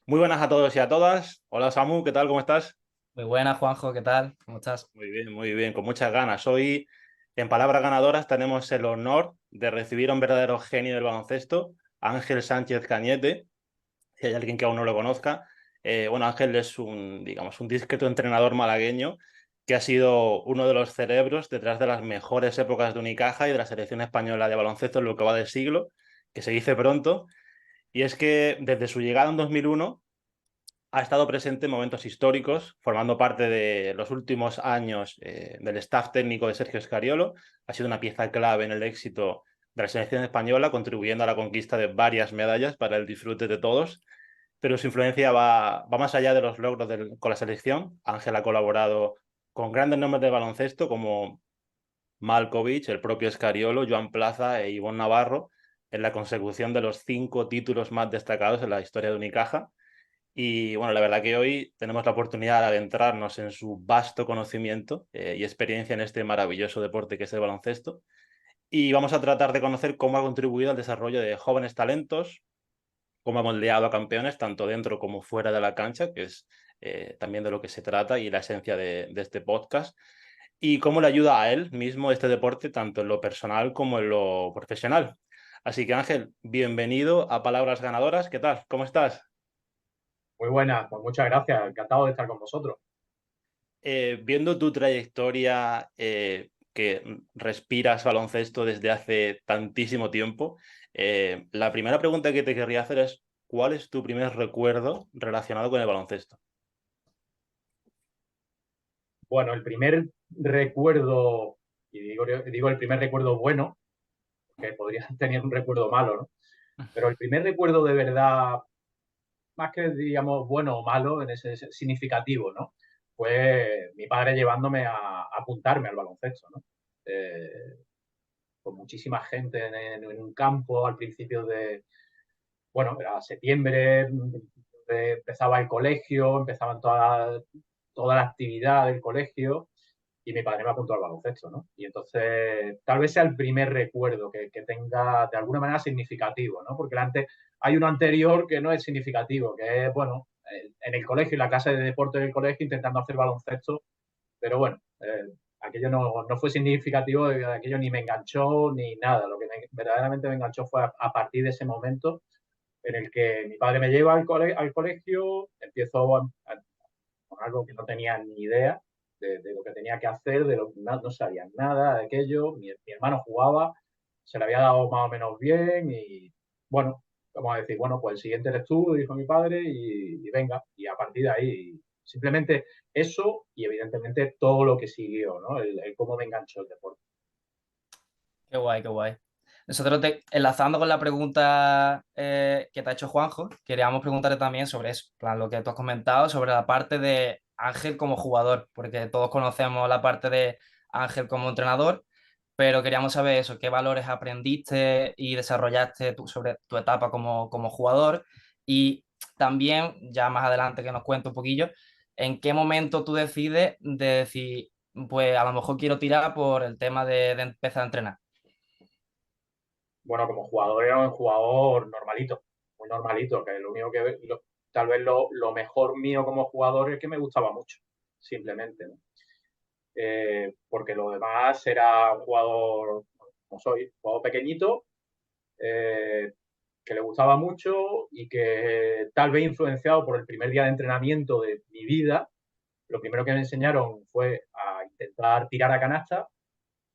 Muy buenas a todos y a todas. Hola Samu, ¿qué tal? ¿Cómo estás? Muy buena, Juanjo, ¿qué tal? ¿Cómo estás? Muy bien, con muchas ganas. Hoy, en Palabras Ganadoras, tenemos el honor de recibir a un verdadero genio del baloncesto, Ángel Sánchez Cañete, si hay alguien que aún no lo conozca. Bueno, Ángel es digamos, un discreto entrenador malagueño que ha sido uno de los cerebros detrás de las mejores épocas de Unicaja y de la selección española de baloncesto en lo que va del siglo, que se dice pronto. Y es que desde su llegada en 2001 ha estado presente en momentos históricos, formando parte de los últimos años del staff técnico de Sergio Scariolo. Ha sido una pieza clave en el éxito de la selección española, contribuyendo a la conquista de varias medallas para el disfrute de todos. Pero su influencia va más allá de los logros con la selección. Ángel ha colaborado con grandes nombres de baloncesto como Malkovich, el propio Scariolo, Joan Plaza e Ivonne Navarro en la consecución de los 5 títulos más destacados en la historia de Unicaja. Y bueno, la verdad que hoy tenemos la oportunidad de adentrarnos en su vasto conocimiento y experiencia en este maravilloso deporte que es el baloncesto. Y vamos a tratar de conocer cómo ha contribuido al desarrollo de jóvenes talentos, cómo ha moldeado a campeones tanto dentro como fuera de la cancha, que es también de lo que se trata y la esencia de este podcast, y cómo le ayuda a él mismo este deporte, tanto en lo personal como en lo profesional. Así que Ángel, bienvenido a Palabras Ganadoras. ¿Qué tal? ¿Cómo estás? Muy buena, pues muchas gracias, encantado de estar con vosotros. Viendo tu trayectoria, que respiras baloncesto desde hace tantísimo tiempo, la primera pregunta que te querría hacer es, ¿cuál es tu primer recuerdo relacionado con el baloncesto? Bueno, el primer recuerdo, y digo el primer recuerdo bueno, que podría tener un recuerdo malo, ¿no? Pero el primer recuerdo de verdad, más que digamos bueno o malo, en ese significativo, ¿no? Fue mi padre llevándome a apuntarme al baloncesto, ¿no? Eh, con muchísima gente en un campo al principio bueno, era septiembre, empezaba el colegio, empezaban toda la actividad del colegio y mi padre me apuntó al baloncesto, ¿no? Y entonces tal vez sea el primer recuerdo que tenga de alguna manera significativo, ¿no? Porque hay uno anterior que no es significativo, que es, bueno, en el colegio, en la casa de deporte del colegio, intentando hacer baloncesto, pero bueno, aquello no fue significativo, aquello ni me enganchó ni nada. Lo que verdaderamente me enganchó fue a partir de ese momento en el que mi padre me lleva al colegio, empiezo con algo que no tenía ni idea de lo que tenía que hacer, no sabía nada de aquello, mi hermano jugaba, se le había dado más o menos bien y bueno, vamos a decir, bueno, pues el siguiente eres tú, dijo mi padre, y venga, y a partir de ahí, simplemente eso y evidentemente todo lo que siguió, ¿no? El cómo me enganchó el deporte. Qué guay, qué guay. Nosotros, enlazando con la pregunta que te ha hecho Juanjo, queríamos preguntarte también sobre eso, en plan, lo que tú has comentado, sobre la parte de Ángel como jugador, porque todos conocemos la parte de Ángel como entrenador, pero queríamos saber eso, qué valores aprendiste y desarrollaste sobre tu etapa como jugador y también, ya más adelante que nos cuente un poquillo, en qué momento tú decides de decir, pues a lo mejor quiero tirar por el tema de empezar a entrenar. Bueno, como jugador era un jugador normalito, muy normalito, que lo único tal vez lo mejor mío como jugador es que me gustaba mucho, simplemente, ¿no? Porque lo demás era un jugador, como soy, un jugador pequeñito, eh, que le gustaba mucho y que tal vez influenciado por el primer día de entrenamiento de mi vida, lo primero que me enseñaron fue a intentar tirar a canasta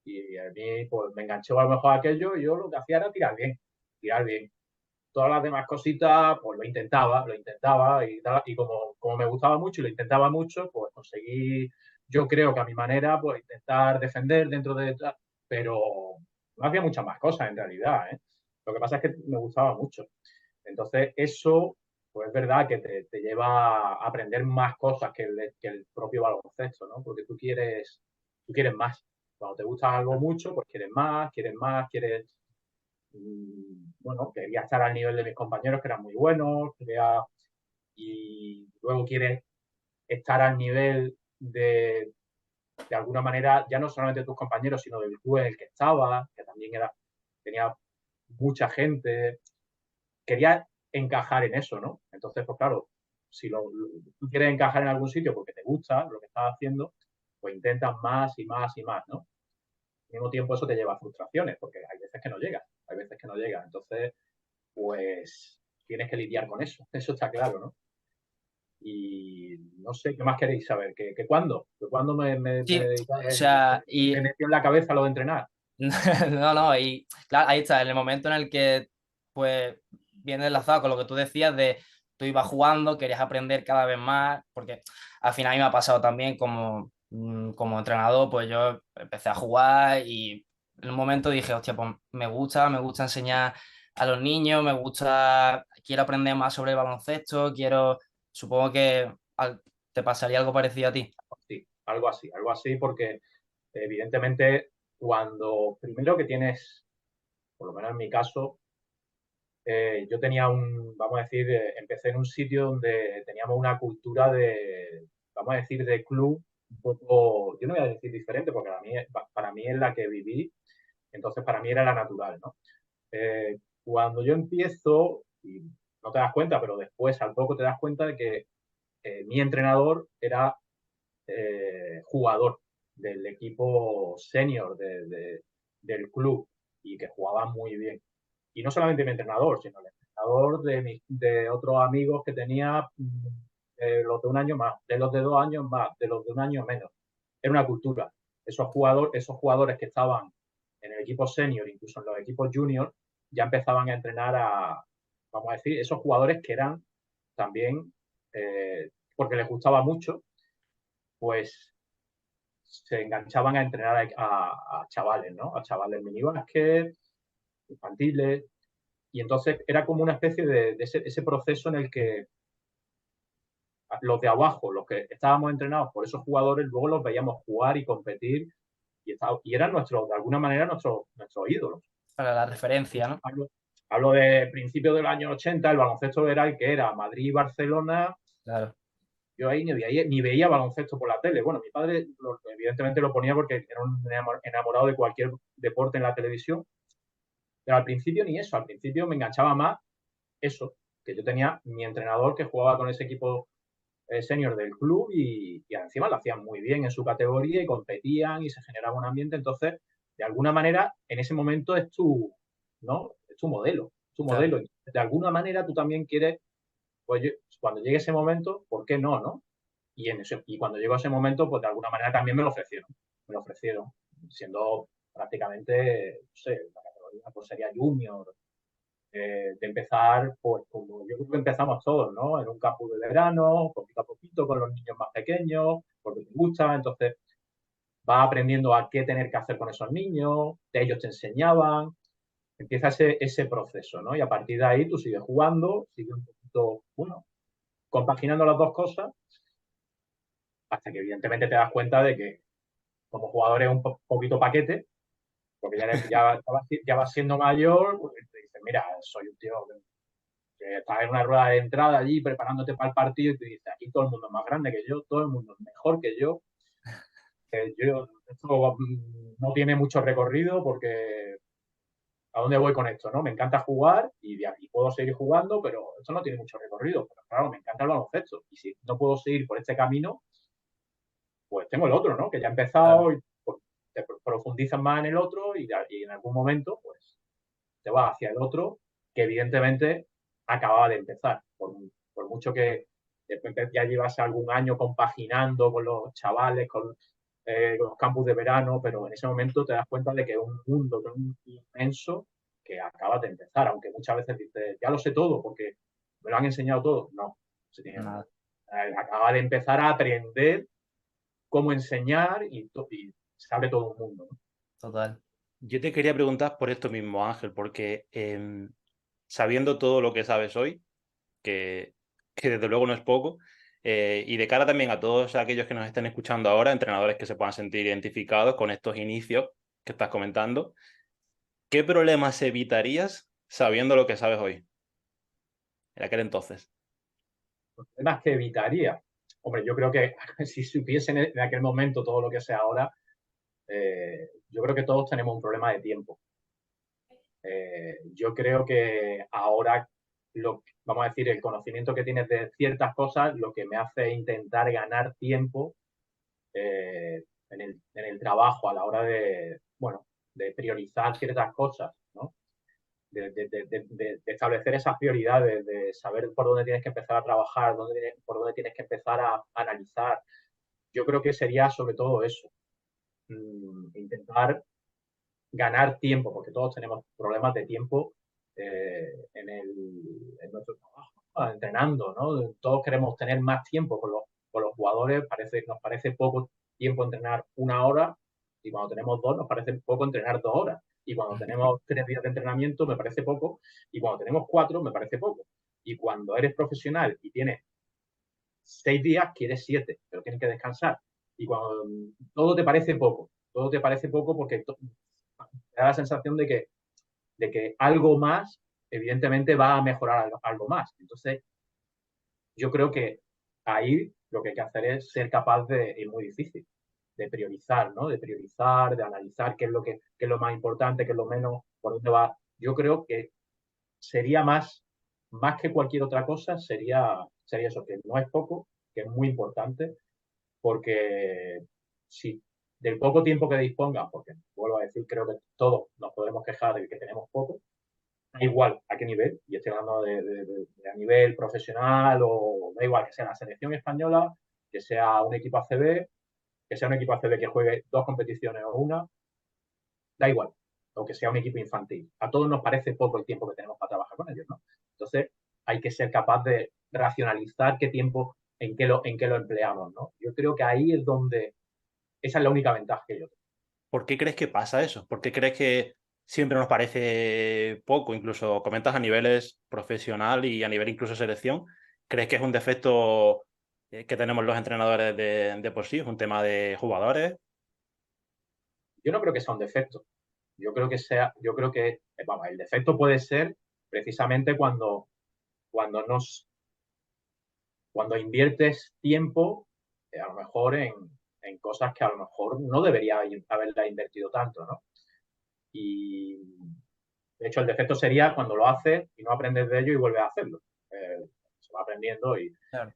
y a mí pues me enganchó a lo mejor aquello y yo lo que hacía era tirar bien, tirar bien. Todas las demás cositas, pues lo intentaba y como me gustaba mucho y lo intentaba mucho, pues conseguí, yo creo que a mi manera, pues intentar defender dentro de... Pero no hacía muchas más cosas en realidad, ¿eh? Lo que pasa es que me gustaba mucho. Entonces, eso, pues es verdad que te lleva a aprender más cosas que el propio baloncesto, ¿no? Porque tú quieres más. Cuando te gusta algo mucho, pues quieres más, quieres bueno, quería estar al nivel de mis compañeros que eran muy buenos, y luego quieres estar al nivel de alguna manera, ya no solamente de tus compañeros, sino del club en el que estaba, que también tenía mucha gente, quería encajar en eso, ¿no? Entonces, pues claro, si tú quieres encajar en algún sitio porque te gusta lo que estás haciendo, pues intentas más y más y más, ¿no? Al mismo tiempo eso te lleva a frustraciones, porque hay veces que no llegas, hay veces que no llegas. Entonces, pues tienes que lidiar con eso está claro, ¿no? Y no sé, ¿qué más queréis saber? ¿Que cuándo? ¿Que cuándo Sí, o sea, me metió en la cabeza lo de entrenar? No, no, y claro, ahí está, en el momento en el que pues viene enlazado con lo que tú decías de tú ibas jugando, querías aprender cada vez más, porque al final a mí me ha pasado también como entrenador, pues yo empecé a jugar y en un momento dije, hostia, pues me gusta enseñar a los niños, quiero aprender más sobre el baloncesto, supongo que te pasaría algo parecido a ti. Sí, algo así, porque evidentemente cuando primero que tienes, por lo menos en mi caso, yo tenía vamos a decir, empecé en un sitio donde teníamos una cultura vamos a decir, de club un poco, yo no voy a decir diferente, porque para mí es la que viví, entonces para mí era la natural, ¿no? Cuando yo empiezo, y no te das cuenta, pero después al poco te das cuenta de que mi entrenador era jugador del equipo senior del club y que jugaba muy bien. Y no solamente mi entrenador, sino el entrenador de otros amigos que tenía, los de un año más, de los de 2 años más, de los de un año menos. Era una cultura. Esos jugadores que estaban en el equipo senior, incluso en los equipos junior, ya empezaban a entrenar vamos a decir, esos jugadores que eran también, porque les gustaba mucho, pues se enganchaban a entrenar a chavales, ¿no? A chavales minibásquet, infantiles. Y entonces era como una especie de ese proceso en el que los de abajo, los que estábamos entrenados por esos jugadores, luego los veíamos jugar y competir y eran de alguna manera nuestros ídolos. Para la referencia, ¿no? Hablo de principios del año 80, el baloncesto era el que era Madrid y Barcelona. Claro. Yo ahí ni veía baloncesto por la tele. Bueno, mi padre evidentemente lo ponía porque era un enamorado de cualquier deporte en la televisión, pero al principio ni eso, al principio me enganchaba más eso, que yo tenía mi entrenador que jugaba con ese equipo senior del club y encima lo hacían muy bien en su categoría y competían y se generaba un ambiente. Entonces, de alguna manera, en ese momento ¿no? Es tu modelo, tu Claro. modelo. De alguna manera tú también quieres, pues cuando llegue ese momento, ¿por qué no, no? Y cuando llegó ese momento, pues de alguna manera también me lo ofrecieron, siendo prácticamente, no sé, la categoría pues sería junior, de empezar, pues como yo creo que empezamos todos, ¿no? En un campus de verano, poquito a poquito, con los niños más pequeños, porque te gusta, entonces vas aprendiendo a qué tener que hacer con esos niños, ellos te enseñaban, empieza ese proceso, ¿no? Y a partir de ahí tú sigues jugando, sigues un poquito, bueno, compaginando las dos cosas, hasta que evidentemente te das cuenta de que como jugador es un poquito paquete, porque ya vas siendo mayor, pues te dices, mira, soy un tío que estás en una rueda de entrada allí preparándote para el partido y te dices, aquí todo el mundo es más grande que yo, todo el mundo es mejor que yo. Esto no tiene mucho recorrido porque ¿a dónde voy con esto? ¿No? Me encanta jugar y de aquí puedo seguir jugando, pero esto no tiene mucho recorrido. Pero claro, me encanta el baloncesto y si no puedo seguir por este camino, pues tengo el otro, ¿no? Que ya he Claro. empezado y pues, te profundizas más en el otro y en algún momento, pues, te vas hacia el otro que evidentemente acababa de empezar. Por mucho que después ya llevase algún año compaginando con los chavales, con los campus de verano, pero en ese momento te das cuenta de que es un mundo tan inmenso que acaba de empezar, aunque muchas veces dices, ya lo sé todo porque me lo han enseñado todo. No, Nada. acaba de empezar a aprender cómo enseñar y se abre todo un mundo, ¿no? Total. Yo te quería preguntar por esto mismo, Ángel, porque sabiendo todo lo que sabes hoy, que desde luego no es poco, y de cara también a todos aquellos que nos estén escuchando ahora, entrenadores que se puedan sentir identificados con estos inicios que estás comentando, ¿qué problemas evitarías sabiendo lo que sabes hoy, en aquel entonces? Problemas que evitaría. Hombre, yo creo que si supiesen en aquel momento todo lo que sé ahora, yo creo que todos tenemos un problema de tiempo. Yo creo que ahora vamos a decir, el conocimiento que tienes de ciertas cosas, lo que me hace intentar ganar tiempo en el trabajo a la hora de, bueno, de priorizar ciertas cosas, ¿no? De establecer esas prioridades, de saber por dónde tienes que empezar a trabajar, por dónde tienes que empezar a analizar. Yo creo que sería sobre todo eso, intentar ganar tiempo, porque todos tenemos problemas de tiempo en nuestro trabajo, ¿no? Entrenando, ¿no? Todos queremos tener más tiempo con los jugadores, nos parece poco tiempo entrenar 1 hora y cuando tenemos 2 nos parece poco entrenar 2 horas. Y cuando tenemos 3 días de entrenamiento me parece poco y cuando tenemos 4 me parece poco. Y cuando eres profesional y tienes 6 días, quieres 7, pero tienes que descansar. Y cuando todo te parece poco porque te da la sensación de que algo más, evidentemente, va a mejorar algo más. Entonces, yo creo que ahí lo que hay que hacer es ser capaz de, es muy difícil, de priorizar, ¿no? De priorizar, de analizar qué es lo más importante, qué es lo menos, por dónde va. Yo creo que sería más que cualquier otra cosa, sería eso, que no es poco, que es muy importante, porque si del poco tiempo que dispongas, porque vuelvo a decir, creo que todos nos podemos quejar de que tenemos poco, da igual a qué nivel, y estoy hablando a nivel profesional o da igual que sea la selección española, que sea un equipo ACB, que sea un equipo ACB que juegue 2 competiciones o una, da igual, o que sea un equipo infantil. A todos nos parece poco el tiempo que tenemos para trabajar con ellos, ¿no? Entonces, hay que ser capaz de racionalizar qué tiempo, en qué lo empleamos, ¿no? Yo creo que ahí es donde, esa es la única ventaja que yo tengo. ¿Por qué crees que pasa eso? ¿Por qué crees que siempre nos parece poco? Incluso comentas a niveles profesional y a nivel incluso selección. ¿Crees que es un defecto que tenemos los entrenadores de por sí? ¿Es un tema de jugadores? Yo no creo que sea un defecto. Yo creo que, vamos, el defecto puede ser precisamente cuando cuando inviertes tiempo, a lo mejor en cosas que a lo mejor no debería haberla invertido tanto, ¿no? Y de hecho el defecto sería cuando lo haces y no aprendes de ello y vuelves a hacerlo. Se va aprendiendo Claro.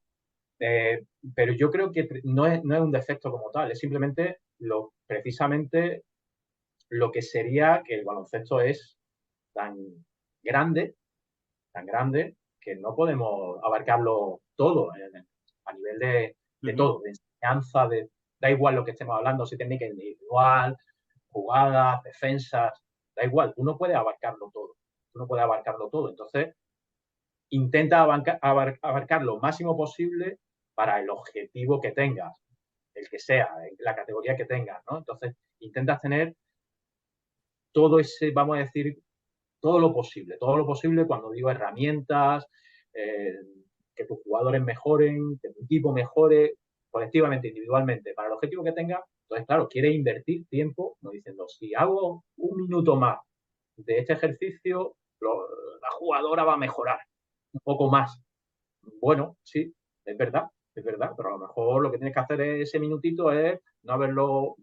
eh, pero yo creo que no es un defecto como tal, es simplemente precisamente lo que sería que el baloncesto es tan grande, tan grande, que no podemos abarcarlo todo a nivel de todo, de enseñanza, da igual lo que estemos hablando, si técnica individual, jugadas, defensas, da igual, tú no puedes abarcarlo todo, tú no puedes abarcarlo todo. Entonces, intenta abarcar lo máximo posible para el objetivo que tengas, el que sea, la categoría que tengas, ¿no? Entonces, intentas tener todo ese, vamos a decir, todo lo posible cuando digo herramientas, eh, que tus jugadores mejoren, que tu equipo mejore colectivamente, individualmente, para el objetivo que tenga. Entonces, claro, quiere invertir tiempo, no diciendo, si hago 1 minuto más de este ejercicio, la jugadora va a mejorar un poco más. Bueno, sí, es verdad, pero a lo mejor lo que tienes que hacer ese minutito es no haberlo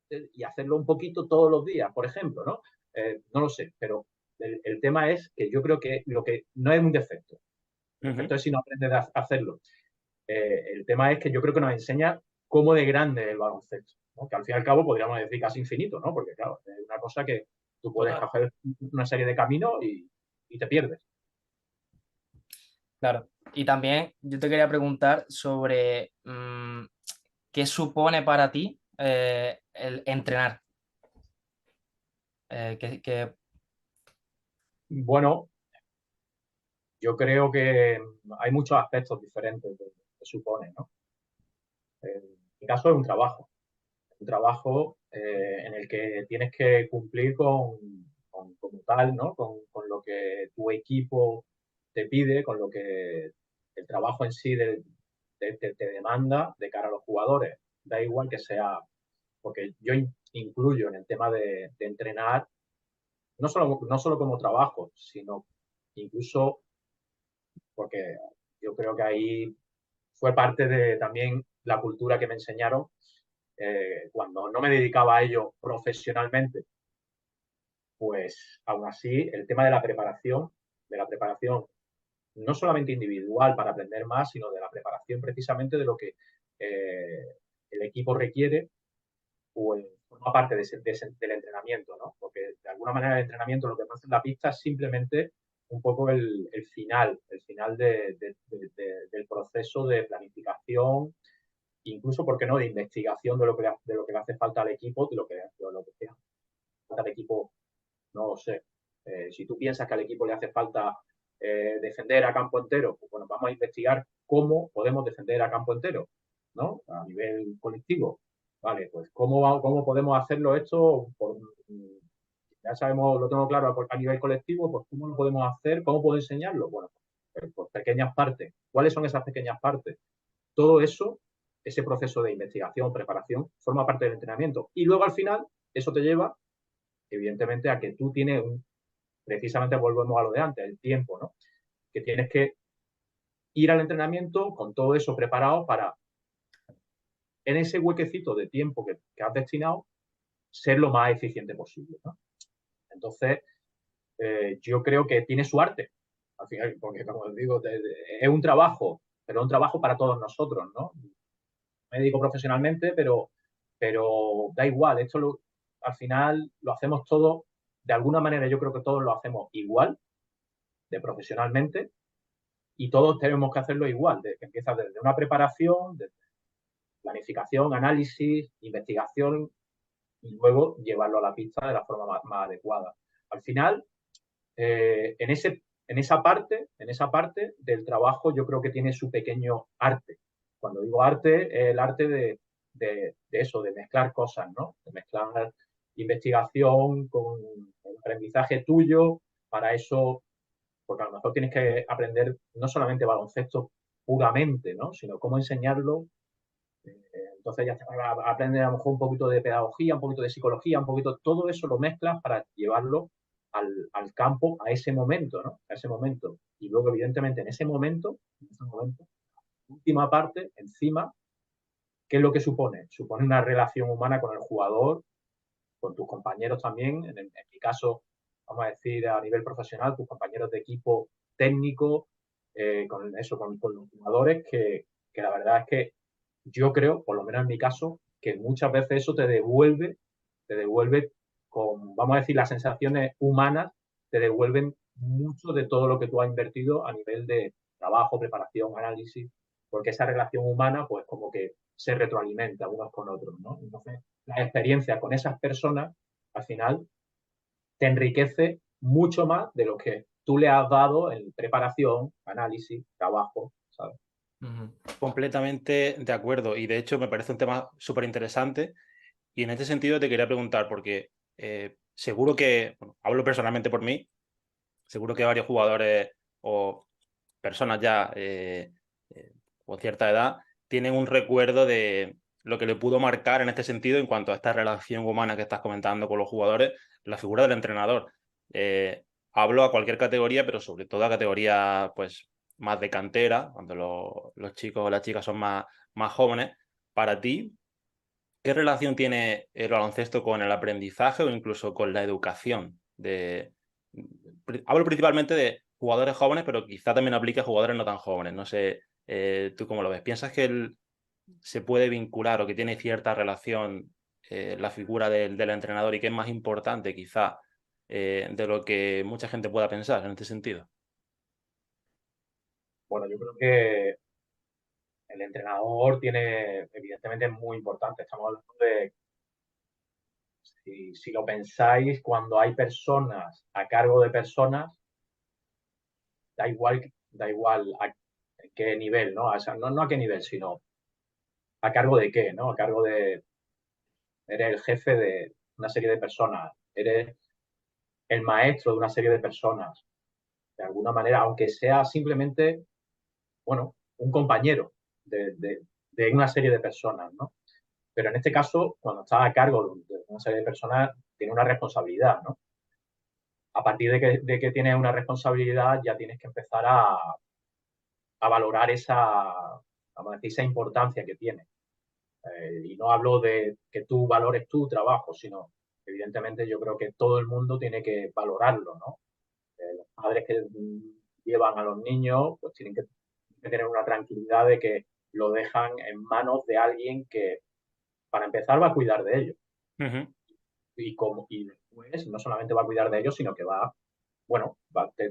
y hacerlo un poquito todos los días, por ejemplo, ¿no? No lo sé, pero el tema es que yo creo que lo que no es un defecto. El defecto es si no aprendes a hacerlo. El tema es que yo creo que nos enseña cómo de grande es el baloncesto, ¿no? Que al fin y al cabo podríamos decir casi infinito, ¿no? Porque claro, es una cosa que tú puedes Total. coger una serie de caminos y te pierdes. Claro. Y también yo te quería preguntar sobre qué supone para ti el entrenar. Eh, que, que- Bueno, yo creo que hay muchos aspectos diferentes que supone, ¿no? En mi caso es un trabajo en el que tienes que cumplir como tal, ¿no? Con lo que tu equipo te pide, con lo que el trabajo en sí te demanda de cara a los jugadores. Da igual que sea, porque yo incluyo en el tema de entrenar, no solo como trabajo, sino incluso porque yo creo que ahí fue parte de también la cultura que me enseñaron cuando no me dedicaba a ello profesionalmente, pues aún así el tema de la preparación no solamente individual para aprender más, sino de la preparación precisamente de lo que el equipo requiere, pues forma parte del entrenamiento, ¿no? Porque de alguna manera el entrenamiento, lo que pasa en la pista es simplemente un poco el final del proceso de planificación, incluso, ¿por qué no?, de investigación de lo que le hace falta al equipo, de lo que le hace falta al equipo, no lo sé. Si tú piensas que al equipo le hace falta defender a campo entero, pues bueno, vamos a investigar cómo podemos defender a campo entero, ¿no? A nivel colectivo. Vale, pues ¿cómo podemos hacerlo esto? Ya sabemos, lo tengo claro a nivel colectivo, pues ¿cómo lo podemos hacer? ¿Cómo puedo enseñarlo? Bueno, pues pequeñas partes. ¿Cuáles son esas pequeñas partes? Todo eso, ese proceso de investigación, preparación, forma parte del entrenamiento. Y luego al final, eso te lleva, evidentemente, a que tú tienes precisamente volvemos a lo de antes, el tiempo, ¿no? Que tienes que ir al entrenamiento con todo eso preparado para, en ese huequecito de tiempo que has destinado, ser lo más eficiente posible, ¿no? Entonces, yo creo que tiene su arte, al final, porque como os digo, es un trabajo, pero es un trabajo para todos nosotros, ¿no? Me dedico profesionalmente, pero da igual, al final lo hacemos todo, de alguna manera yo creo que todos lo hacemos igual, de profesionalmente, y todos tenemos que hacerlo igual, que empieza desde una preparación, desde planificación, análisis, investigación y luego llevarlo a la pista de la forma más adecuada. Al final, en esa parte del trabajo yo creo que tiene su pequeño arte. Cuando digo arte, el arte de eso, de mezclar cosas, ¿no? De mezclar investigación con el aprendizaje tuyo. Para eso, porque a lo mejor tienes que aprender no solamente baloncesto puramente, ¿no? Sino cómo enseñarlo. Entonces ya aprendes a lo mejor un poquito de pedagogía, un poquito de psicología, un poquito, todo eso lo mezclas para llevarlo al campo a ese momento, ¿no? A ese momento. Y luego, evidentemente, en ese momento, última parte, encima, ¿qué es lo que supone? Supone una relación humana con el jugador, con tus compañeros también, en mi caso, vamos a decir, a nivel profesional, tus compañeros de equipo técnico, con los jugadores, que la verdad es que yo creo, por lo menos en mi caso, que muchas veces eso te devuelve con, vamos a decir, las sensaciones humanas, te devuelven mucho de todo lo que tú has invertido a nivel de trabajo, preparación, análisis, porque esa relación humana, pues como que se retroalimenta unos con otros, ¿no? Entonces, la experiencia con esas personas, al final, te enriquece mucho más de lo que tú le has dado en preparación, análisis, trabajo, ¿sabes? Completamente de acuerdo. Y de hecho me parece un tema súper interesante. Y en este sentido te quería preguntar, porque seguro que, bueno, hablo personalmente por mí, seguro que varios jugadores o personas ya con cierta edad tienen un recuerdo de lo que le pudo marcar en este sentido en cuanto a esta relación humana que estás comentando con los jugadores, la figura del entrenador. Eh, Hablo a cualquier categoría, pero sobre todo a categoría pues, más de cantera, cuando los chicos o las chicas son más jóvenes. Para ti, ¿qué relación tiene el baloncesto con el aprendizaje o incluso con la educación? Hablo principalmente de jugadores jóvenes, pero quizá también aplique a jugadores no tan jóvenes. No sé, ¿tú cómo lo ves? ¿Piensas que se puede vincular o que tiene cierta relación la figura del entrenador y que es más importante quizá de lo que mucha gente pueda pensar en este sentido? Bueno, yo creo que el entrenador evidentemente, es muy importante. Estamos hablando de, si lo pensáis, cuando hay personas a cargo de personas, da igual a qué nivel, ¿no? O sea, no a qué nivel, sino a cargo de qué, ¿no? A cargo de, eres el jefe de una serie de personas, eres el maestro de una serie de personas, de alguna manera, aunque sea simplemente, bueno, un compañero de una serie de personas, ¿no? Pero en este caso, cuando estás a cargo de una serie de personas, tiene una responsabilidad, ¿no? A partir de que tienes una responsabilidad, ya tienes que empezar a valorar vamos a decir, esa importancia que tiene. Y no hablo de que tú valores tu trabajo, sino, evidentemente, yo creo que todo el mundo tiene que valorarlo, ¿no? Los padres que llevan a los niños, pues tienen que tener una tranquilidad de que lo dejan en manos de alguien que, para empezar, va a cuidar de ellos. Ujú. Y después no solamente va a cuidar de ellos, sino que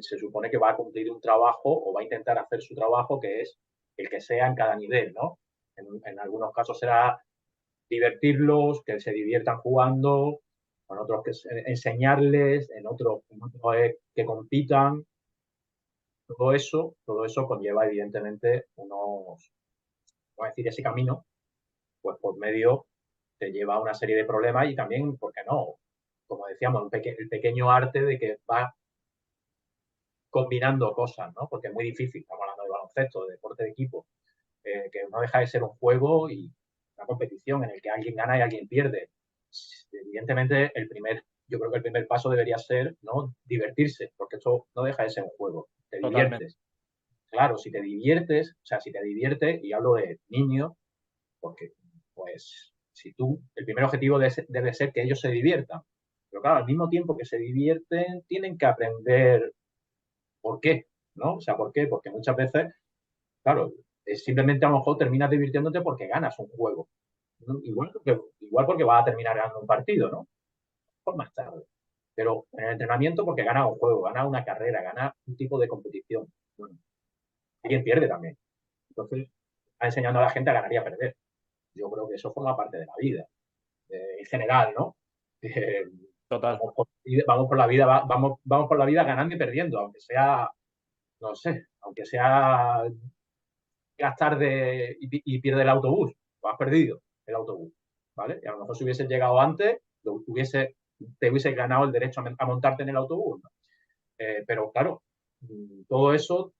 se supone que va a cumplir un trabajo o va a intentar hacer su trabajo, que es el que sea en cada nivel, ¿no? En algunos casos será divertirlos, que se diviertan jugando, en otros que enseñarles, en otros es que compitan. Todo eso conlleva evidentemente vamos a decir, ese camino, pues por medio te lleva a una serie de problemas y también, ¿por qué no? Como decíamos, el pequeño arte de que va combinando cosas, ¿no? Porque es muy difícil, estamos hablando de baloncesto, de deporte de equipo, que no deja de ser un juego y una competición en el que alguien gana y alguien pierde. Evidentemente, yo creo que el primer paso debería ser, ¿no?, divertirse, porque esto no deja de ser un juego, te Totalmente. diviertes. Claro, si te diviertes, o sea, si te diviertes, y hablo de niños, porque, pues, el primer objetivo debe ser que ellos se diviertan. Pero claro, al mismo tiempo que se divierten, tienen que aprender por qué, ¿no? O sea, ¿por qué? Porque muchas veces, claro, simplemente a lo mejor terminas divirtiéndote porque ganas un juego. ¿No? Igual porque vas a terminar ganando un partido, ¿no? Por más tarde. Pero en el entrenamiento porque ganas un juego, ganas una carrera, ganas un tipo de competición. Bueno, alguien pierde también. Entonces, está enseñando a la gente a ganar y a perder. Yo creo que eso forma parte de la vida, en general, ¿no? Eh, Total. vamos por la vida, vamos por la vida ganando y perdiendo, aunque sea, no sé, aunque sea llegas tarde y pierde el autobús, o has perdido el autobús, ¿vale? Y a lo mejor si hubieses llegado antes, te hubiese ganado el derecho a montarte en el autobús, ¿no? Pero claro, todo eso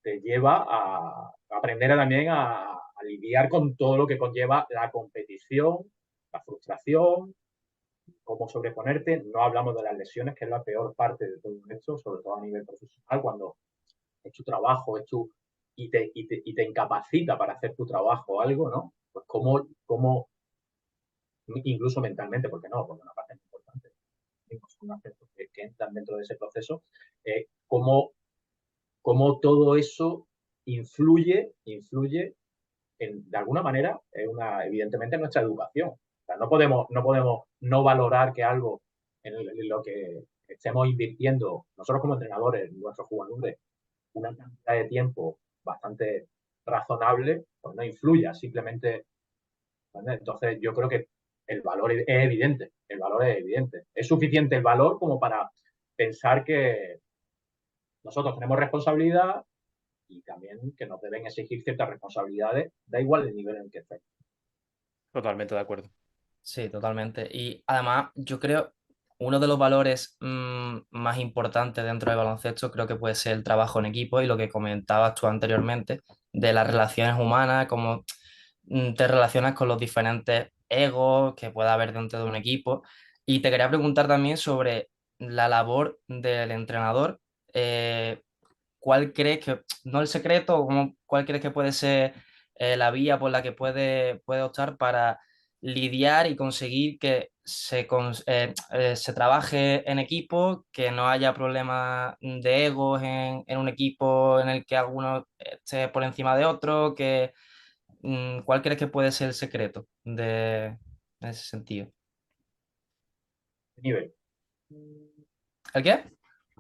te lleva a aprender también a lidiar con todo lo que conlleva la competición, la frustración, cómo sobreponerte. No hablamos de las lesiones, que es la peor parte de todo esto, sobre todo a nivel profesional, cuando es tu trabajo, y te incapacita para hacer tu trabajo o algo, ¿no? Pues cómo, incluso mentalmente, porque no, porque una parte muy importante, son aspectos que entran dentro de ese proceso, cómo todo eso influye de alguna manera, evidentemente, en nuestra educación. O sea, no podemos no valorar que algo en lo que estemos invirtiendo, nosotros como entrenadores, nuestros jugadores, una cantidad de tiempo bastante razonable, pues no influya, simplemente, ¿vale? Entonces yo creo que el valor es evidente, el valor es evidente. Es suficiente el valor como para pensar que nosotros tenemos responsabilidad y también que nos deben exigir ciertas responsabilidades, da igual el nivel en el que estén. Totalmente de acuerdo. Sí, totalmente. Y además, yo creo, uno de los valores más importantes dentro del baloncesto creo que puede ser el trabajo en equipo y lo que comentabas tú anteriormente de las relaciones humanas, cómo te relacionas con los diferentes egos que pueda haber dentro de un equipo. Y te quería preguntar también sobre la labor del entrenador. ¿Cuál crees que, no el secreto, cuál crees que puede ser la vía por la que puede optar para lidiar y conseguir que se trabaje en equipo, que no haya problemas de egos en un equipo en el que alguno esté por encima de otro? ¿Cuál crees que puede ser el secreto en ese sentido? ¿Qué nivel? ¿El qué?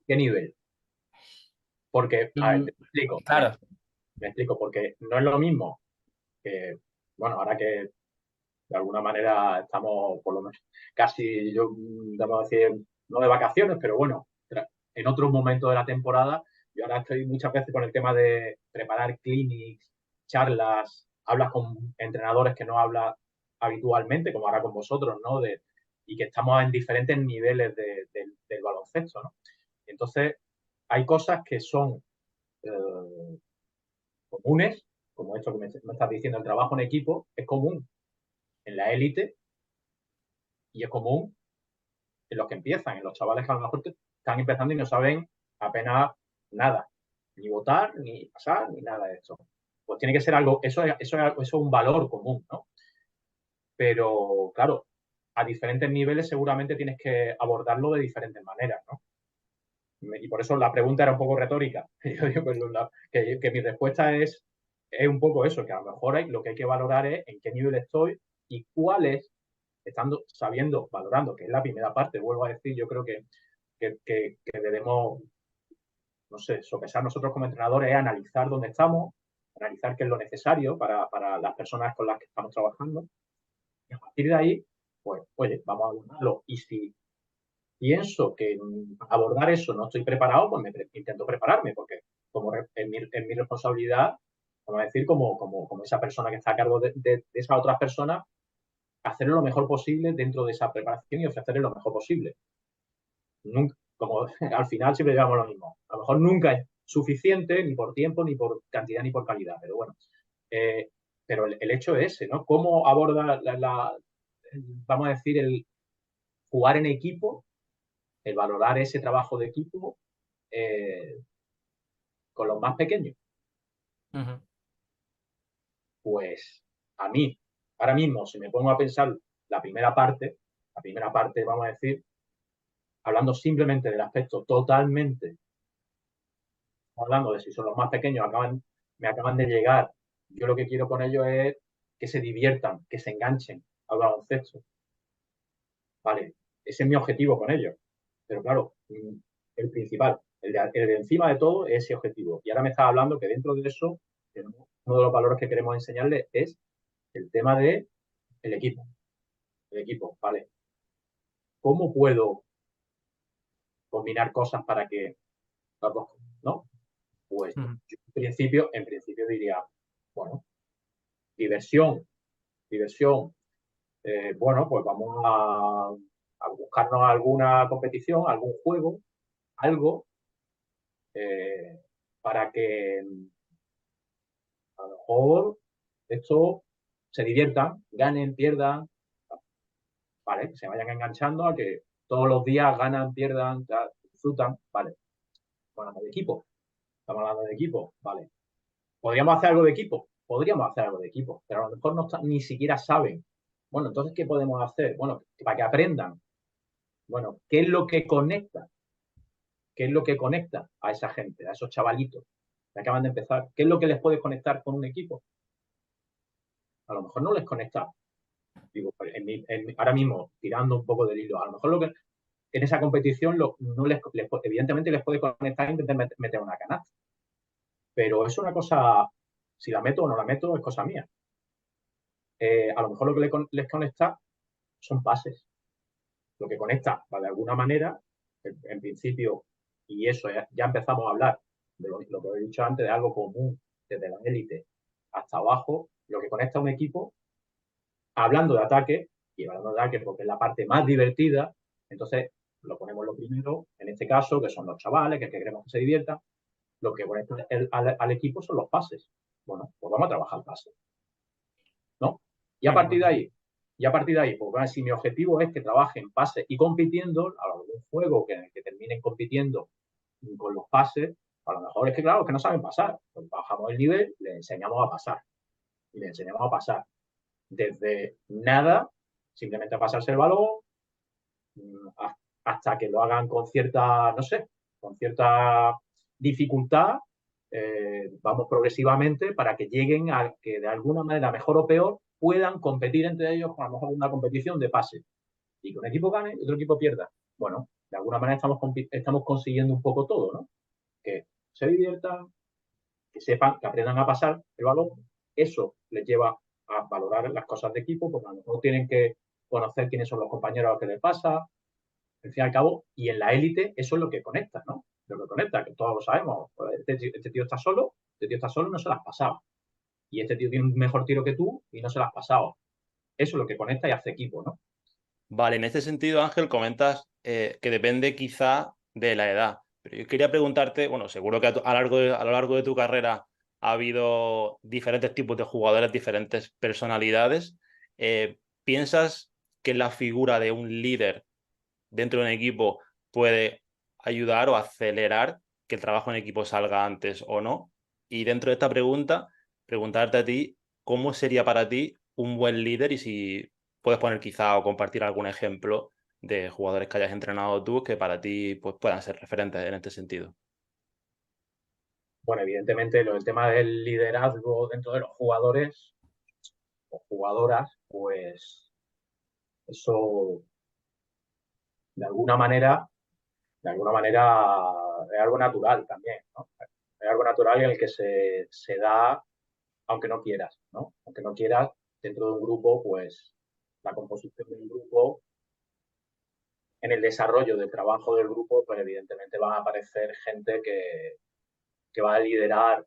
¿Qué nivel? Porque, a ver, Mm, te explico, claro, me explico, porque no es lo mismo que, bueno, ahora que de alguna manera estamos por lo menos casi, vamos a decir, no de vacaciones, pero bueno, en otros momentos de la temporada, yo ahora estoy muchas veces con el tema de preparar clinics, charlas, hablas con entrenadores que no hablas habitualmente, como ahora con vosotros, ¿no? Y que estamos en diferentes niveles del baloncesto, ¿no? Entonces, hay cosas que son eh, comunes, como esto que me estás diciendo, el trabajo en equipo, es común en la élite y es común en los que empiezan, en los chavales que a lo mejor están empezando y no saben apenas nada, ni votar, ni pasar, ni nada de esto. Pues tiene que ser algo, eso es un valor común, ¿no? Pero claro, a diferentes niveles seguramente tienes que abordarlo de diferentes maneras, ¿no? y por eso la pregunta era un poco retórica. Yo digo, pues, que mi respuesta es un poco eso, que a lo mejor lo que hay que valorar es en qué nivel estoy y cuál es, estando, sabiendo, valorando, que es la primera parte, vuelvo a decir, yo creo que debemos, no sé, sopesar nosotros como entrenadores, es analizar dónde estamos, analizar qué es lo necesario para las personas con las que estamos trabajando, y a partir de ahí, pues, oye, vamos a abordarlo. Y si pienso que abordar eso no estoy preparado, pues intento prepararme, porque como es mi responsabilidad, vamos a decir, como esa persona que está a cargo de esas otras personas, hacerlo lo mejor posible dentro de esa preparación y ofrecerle lo mejor posible. Nunca, como al final siempre digamos lo mismo. A lo mejor nunca es suficiente, ni por tiempo, ni por cantidad, ni por calidad, pero bueno. Pero el hecho es ese, ¿no? ¿Cómo aborda vamos a decir, el jugar en equipo, el valorar ese trabajo de equipo con los más pequeños? Pues a mí, ahora mismo, si me pongo a pensar la primera parte, vamos a decir, hablando simplemente del aspecto totalmente, hablando de si son los más pequeños, me acaban de llegar, yo lo que quiero con ellos es que se diviertan, que se enganchen al baloncesto. Vale, ese es mi objetivo con ellos. Pero claro, el principal, el de encima de todo es ese objetivo. Y ahora me estaba hablando que dentro de eso, uno de los valores que queremos enseñarles es el tema de el equipo. El equipo, ¿vale? ¿Cómo puedo combinar cosas para que las dos, ¿no? Pues yo en principio diría, bueno, diversión, bueno, pues vamos a buscarnos alguna competición, algún juego, algo para que a lo mejor esto se diviertan, ganen, pierdan, ¿vale? Que se vayan enganchando a que todos los días ganan, pierdan, disfrutan, ¿vale? Bueno, de equipo, estamos hablando de equipo, ¿vale? ¿Podríamos hacer algo de equipo? Podríamos hacer algo de equipo, pero a lo mejor ni siquiera saben. Bueno, entonces, ¿qué podemos hacer? Bueno, para que aprendan. Bueno, ¿qué es lo que conecta? ¿Qué es lo que conecta a esa gente, a esos chavalitos que acaban de empezar? ¿Qué es lo que les puede conectar con un equipo? A lo mejor no les conecta. Digo, ahora mismo, tirando un poco del hilo, a lo mejor lo que en esa competición no evidentemente les puede conectar e intentar meter una canasta. Pero es una cosa, si la meto o no la meto, es cosa mía. A lo mejor lo que les conecta son pases. Lo que conecta, de alguna manera, en principio, y eso ya empezamos a hablar de lo que he dicho antes, de algo común, desde la élite hasta abajo, lo que conecta a un equipo, hablando de ataque, y hablando de ataque porque es la parte más divertida, entonces lo ponemos lo primero, en este caso, que son los chavales, que queremos que se diviertan, lo que conecta al equipo son los pases. Bueno, pues vamos a trabajar pases, ¿no? Y a partir de ahí, pues bueno, si mi objetivo es que trabajen pases y compitiendo, a algún juego que terminen compitiendo con los pases, a lo mejor es que, claro, que no saben pasar. Pues bajamos el nivel, les enseñamos a pasar. Y les enseñamos a pasar desde nada, simplemente a pasarse el balón, hasta que lo hagan con cierta, no sé, con cierta dificultad, vamos progresivamente para que lleguen a que de alguna manera, mejor o peor, puedan competir entre ellos con a lo mejor una competición de pase. Y que un equipo gane y otro equipo pierda. Bueno, de alguna manera estamos consiguiendo un poco todo, ¿no? Que se diviertan, que sepan, que aprendan a pasar el balón. Eso les lleva a valorar las cosas de equipo, porque a lo mejor tienen que conocer quiénes son los compañeros a los que les pasa, al fin y al cabo, y en la élite eso es lo que conecta, ¿no? Lo que conecta, que todos lo sabemos. Este tío está solo, no se las has pasado. Y este tío tiene un mejor tiro que tú y no se las has pasado. Eso es lo que conecta y hace equipo, ¿no? Vale, en este sentido, Ángel, comentas que depende quizá de la edad. Pero yo quería preguntarte, bueno, seguro que a lo largo de tu carrera ha habido diferentes tipos de jugadores, diferentes personalidades. ¿Piensas que la figura de un líder dentro de un equipo puede ayudar o acelerar que el trabajo en equipo salga antes o no? Y dentro de esta pregunta, preguntarte a ti, ¿cómo sería para ti un buen líder? Y si puedes poner quizá o compartir algún ejemplo de jugadores que hayas entrenado tú que para ti pues, puedan ser referentes en este sentido. Bueno, evidentemente el tema del liderazgo dentro de los jugadores o jugadoras, pues eso de alguna manera, es algo natural también, ¿no? Es algo natural en el que se da aunque no quieras, ¿no? Aunque no quieras, dentro de un grupo, pues la composición del grupo, en el desarrollo del trabajo del grupo, pues evidentemente van a aparecer gente que va a liderar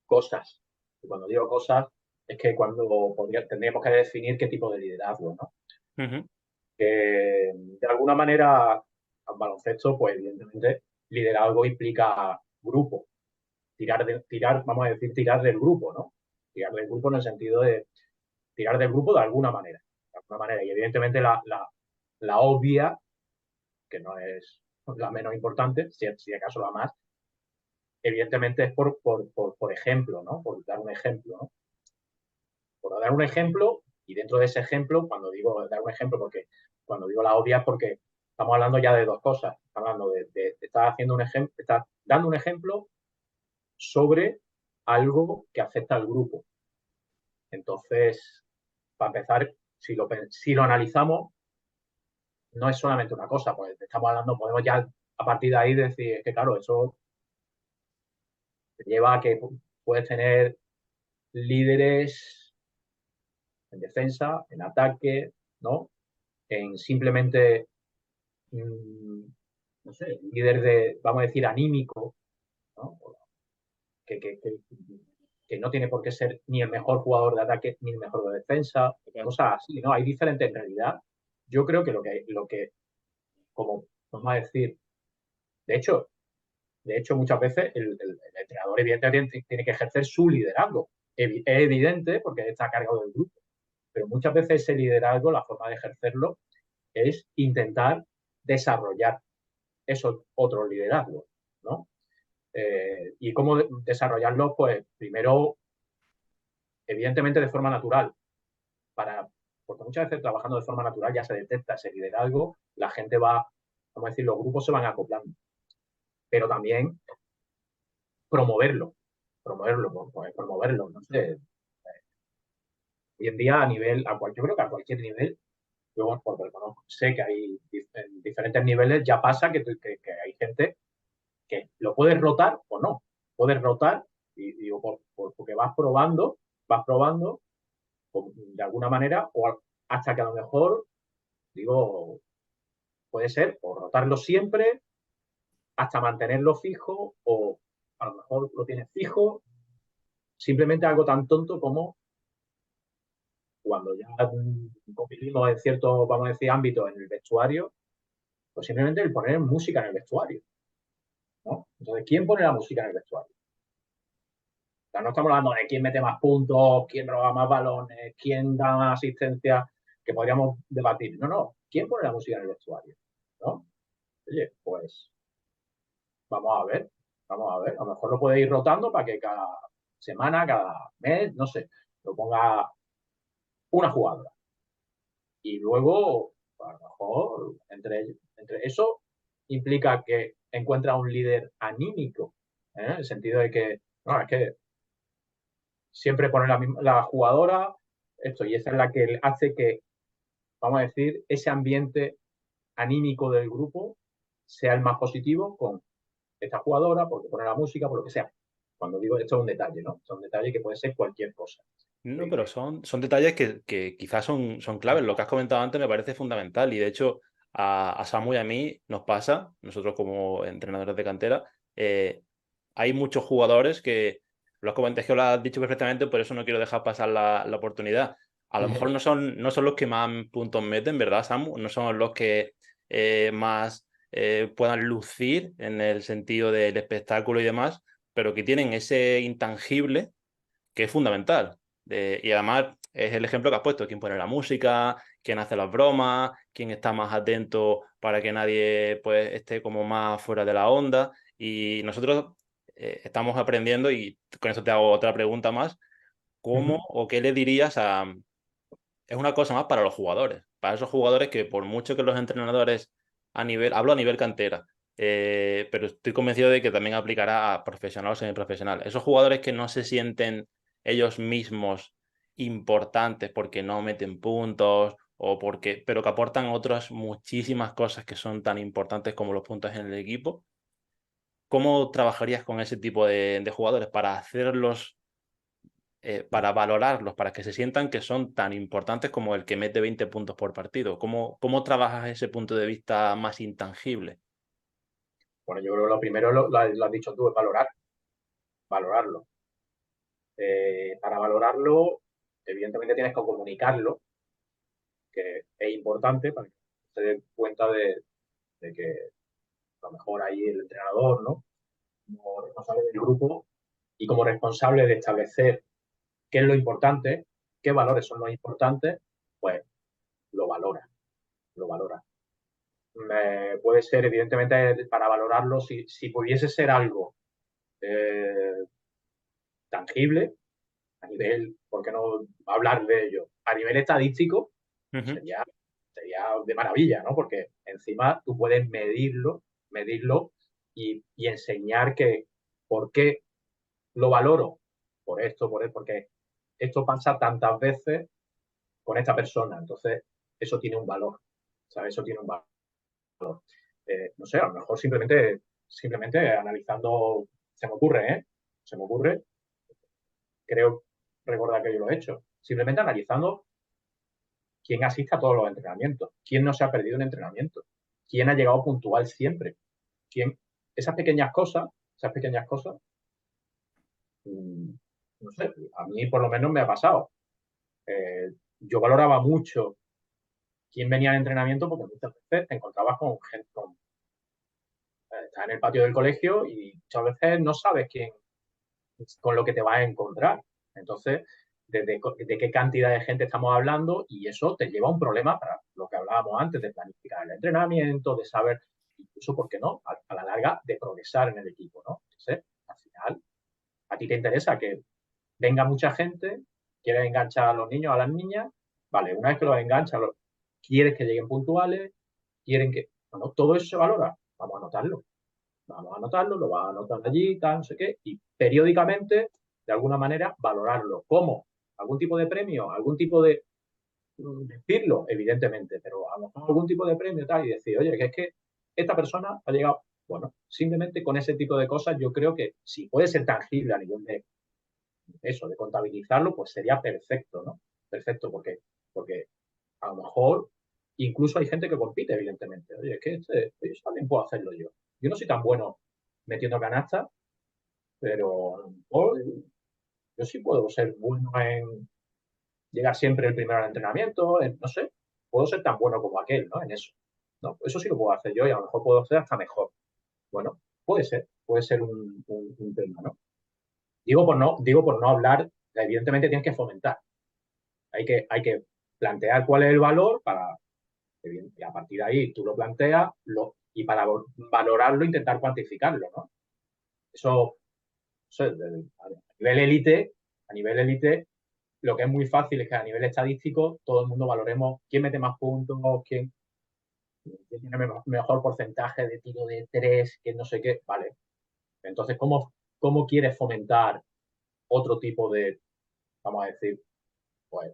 cosas. Y cuando digo cosas, es que tendríamos que definir qué tipo de liderazgo, ¿no? Que de alguna manera, al baloncesto, pues evidentemente, liderazgo implica grupo. Vamos a decir, tirar del grupo, ¿no? Tirar del grupo en el sentido de tirar del grupo de alguna manera. De alguna manera. Y evidentemente la obvia, que no es la menos importante, si acaso la más, evidentemente es por ejemplo, ¿no? Por dar un ejemplo, ¿no? Por dar un ejemplo, y dentro de ese ejemplo, cuando digo dar un ejemplo, porque cuando digo la obvia es porque estamos hablando ya de dos cosas. Estamos hablando de estar haciendo un ejemplo, estar dando un ejemplo sobre algo que afecta al grupo. Entonces, para empezar, si lo analizamos, no es solamente una cosa, pues estamos hablando, podemos ya a partir de ahí decir que, claro, eso te lleva a que puedes tener líderes en defensa, en ataque, ¿no? En simplemente, no sé, líder vamos a decir, anímico, ¿no? Que, que, que, que no tiene por qué ser ni el mejor jugador de ataque ni el mejor de defensa, cosas así, ¿no? Hay diferentes en realidad. Yo creo que como vamos a decir, de hecho, muchas veces el entrenador evidentemente tiene que ejercer su liderazgo. Es evidente porque está a cargo del grupo, pero muchas veces ese liderazgo, la forma de ejercerlo, es intentar desarrollar esos otros liderazgos, ¿no? ¿Y cómo desarrollarlos? Pues primero, evidentemente de forma natural, porque muchas veces trabajando de forma natural ya se detecta ese liderazgo, la gente va, vamos a decir, los grupos se van acoplando, pero también promoverlo, no sé. Hoy en día yo creo que a cualquier nivel, yo porque sé que hay en diferentes niveles, ya pasa que hay gente que lo puedes rotar o no. Puedes rotar y digo, porque vas probando de alguna manera, o hasta que a lo mejor, digo, puede ser o rotarlo siempre, hasta mantenerlo fijo, o a lo mejor lo tienes fijo, simplemente algo tan tonto como cuando ya convivimos en ciertos, vamos a decir, ámbitos en el vestuario, pues simplemente el poner música en el vestuario, ¿no? Entonces, ¿quién pone la música en el vestuario? O sea, no estamos hablando de quién mete más puntos, quién roba más balones, quién da más asistencia, que podríamos debatir. No, no. ¿Quién pone la música en el vestuario? ¿No? Oye, pues vamos a ver, vamos a ver. A lo mejor lo puede ir rotando para que cada semana, cada mes, no sé, lo ponga una jugadora. Y luego, a lo mejor, entre eso implica que encuentra un líder anímico, en el sentido de que, no, es que siempre pone la jugadora, esto, y esa es la que hace que, vamos a decir, ese ambiente anímico del grupo sea el más positivo con esta jugadora, porque pone la música, por lo que sea. Cuando digo esto es un detalle, ¿no? Es un detalle que puede ser cualquier cosa. No, pero son detalles que quizás son claves. Lo que has comentado antes me parece fundamental y de hecho a Samu y a mí nos pasa, nosotros como entrenadores de cantera, hay muchos jugadores que, es que lo has dicho perfectamente, por eso no quiero dejar pasar la oportunidad. A lo mejor no son los que más puntos meten, ¿verdad, Samu? No son los que más puedan lucir en el sentido del espectáculo y demás, pero que tienen ese intangible que es fundamental. Y además es el ejemplo que has puesto, quién pone la música, quién hace las bromas, quién está más atento para que nadie pues, esté como más fuera de la onda. Y nosotros estamos aprendiendo, y con eso te hago otra pregunta más, ¿cómo o qué le dirías a... Es una cosa más para los jugadores, para esos jugadores que por mucho que los entrenadores hablo a nivel cantera, pero estoy convencido de que también aplicará a profesional o semiprofesional. Esos jugadores que no se sienten ellos mismos importantes porque no meten puntos pero que aportan otras muchísimas cosas que son tan importantes como los puntos en el equipo. ¿Cómo trabajarías con ese tipo de jugadores para hacerlos, para valorarlos, para que se sientan que son tan importantes como el que mete 20 puntos por partido? ¿Cómo trabajas ese punto de vista más intangible? Bueno, yo creo que lo primero lo has dicho tú, es valorarlo. Para valorarlo, evidentemente tienes que comunicarlo, que es importante para que se dé cuenta de que a lo mejor ahí el entrenador, ¿no? Como responsable del grupo y como responsable de establecer qué es lo importante, qué valores son los importantes, pues lo valora, lo valora. Puede ser, evidentemente, para valorarlo, si pudiese ser algo tangible, a nivel, ¿por qué no hablar de ello? A nivel estadístico, sería de maravilla, ¿no? Porque encima tú puedes medirlo y enseñar que por qué lo valoro, porque esto pasa tantas veces con esta persona, entonces eso tiene un valor, ¿sabes? Eso tiene un valor. No sé, a lo mejor simplemente analizando, se me ocurre, ¿eh? Se me ocurre, creo recordar que yo lo he hecho, simplemente analizando quién asiste a todos los entrenamientos, quién no se ha perdido un entrenamiento, quién ha llegado puntual siempre, quién, esas pequeñas cosas, no sé, a mí por lo menos me ha pasado. Yo valoraba mucho quién venía al entrenamiento porque muchas veces te encontrabas con gente, estás en el patio del colegio y muchas veces no sabes quién, con lo que te vas a encontrar. Entonces, de qué cantidad de gente estamos hablando y eso te lleva a un problema para lo que hablábamos antes de planificar el entrenamiento, de saber, incluso, ¿por qué no? A la larga, de progresar en el equipo, ¿no? Entonces, al final, a ti te interesa que venga mucha gente, quieres enganchar a los niños, a las niñas, vale, una vez que los enganchas, quieres que lleguen puntuales, quieren que, bueno, todo eso se valora, vamos a anotarlo. Vamos a anotarlo, lo vas a anotar allí, tal, no sé qué, y periódicamente, de alguna manera, valorarlo. ¿Cómo? ¿Algún tipo de premio? ¿Algún tipo de decirlo? Evidentemente, pero a lo mejor algún tipo de premio tal y decir, oye, que es que esta persona ha llegado. Bueno, simplemente con ese tipo de cosas yo creo que si puede ser tangible a nivel de eso, de contabilizarlo, pues sería perfecto, ¿no? Perfecto, porque a lo mejor incluso hay gente que compite, evidentemente. Oye, es que eso también puedo hacerlo yo. Yo no soy tan bueno metiendo canastas, pero a lo mejor yo sí puedo ser bueno en llegar siempre el primero al entrenamiento, no sé, puedo ser tan bueno como aquel, ¿no? En eso. No, eso sí lo puedo hacer yo y a lo mejor puedo hacer hasta mejor. Bueno, puede ser un tema, ¿no? Digo por no hablar, evidentemente tienes que fomentar. Hay que plantear cuál es el valor y a partir de ahí tú lo planteas y para valorarlo intentar cuantificarlo, ¿no? Eso a nivel élite, lo que es muy fácil es que a nivel estadístico todo el mundo valoremos quién mete más puntos, quién tiene mejor porcentaje de tiro de tres, quién no sé qué, vale. Entonces, ¿cómo quieres fomentar otro tipo de, vamos a decir, pues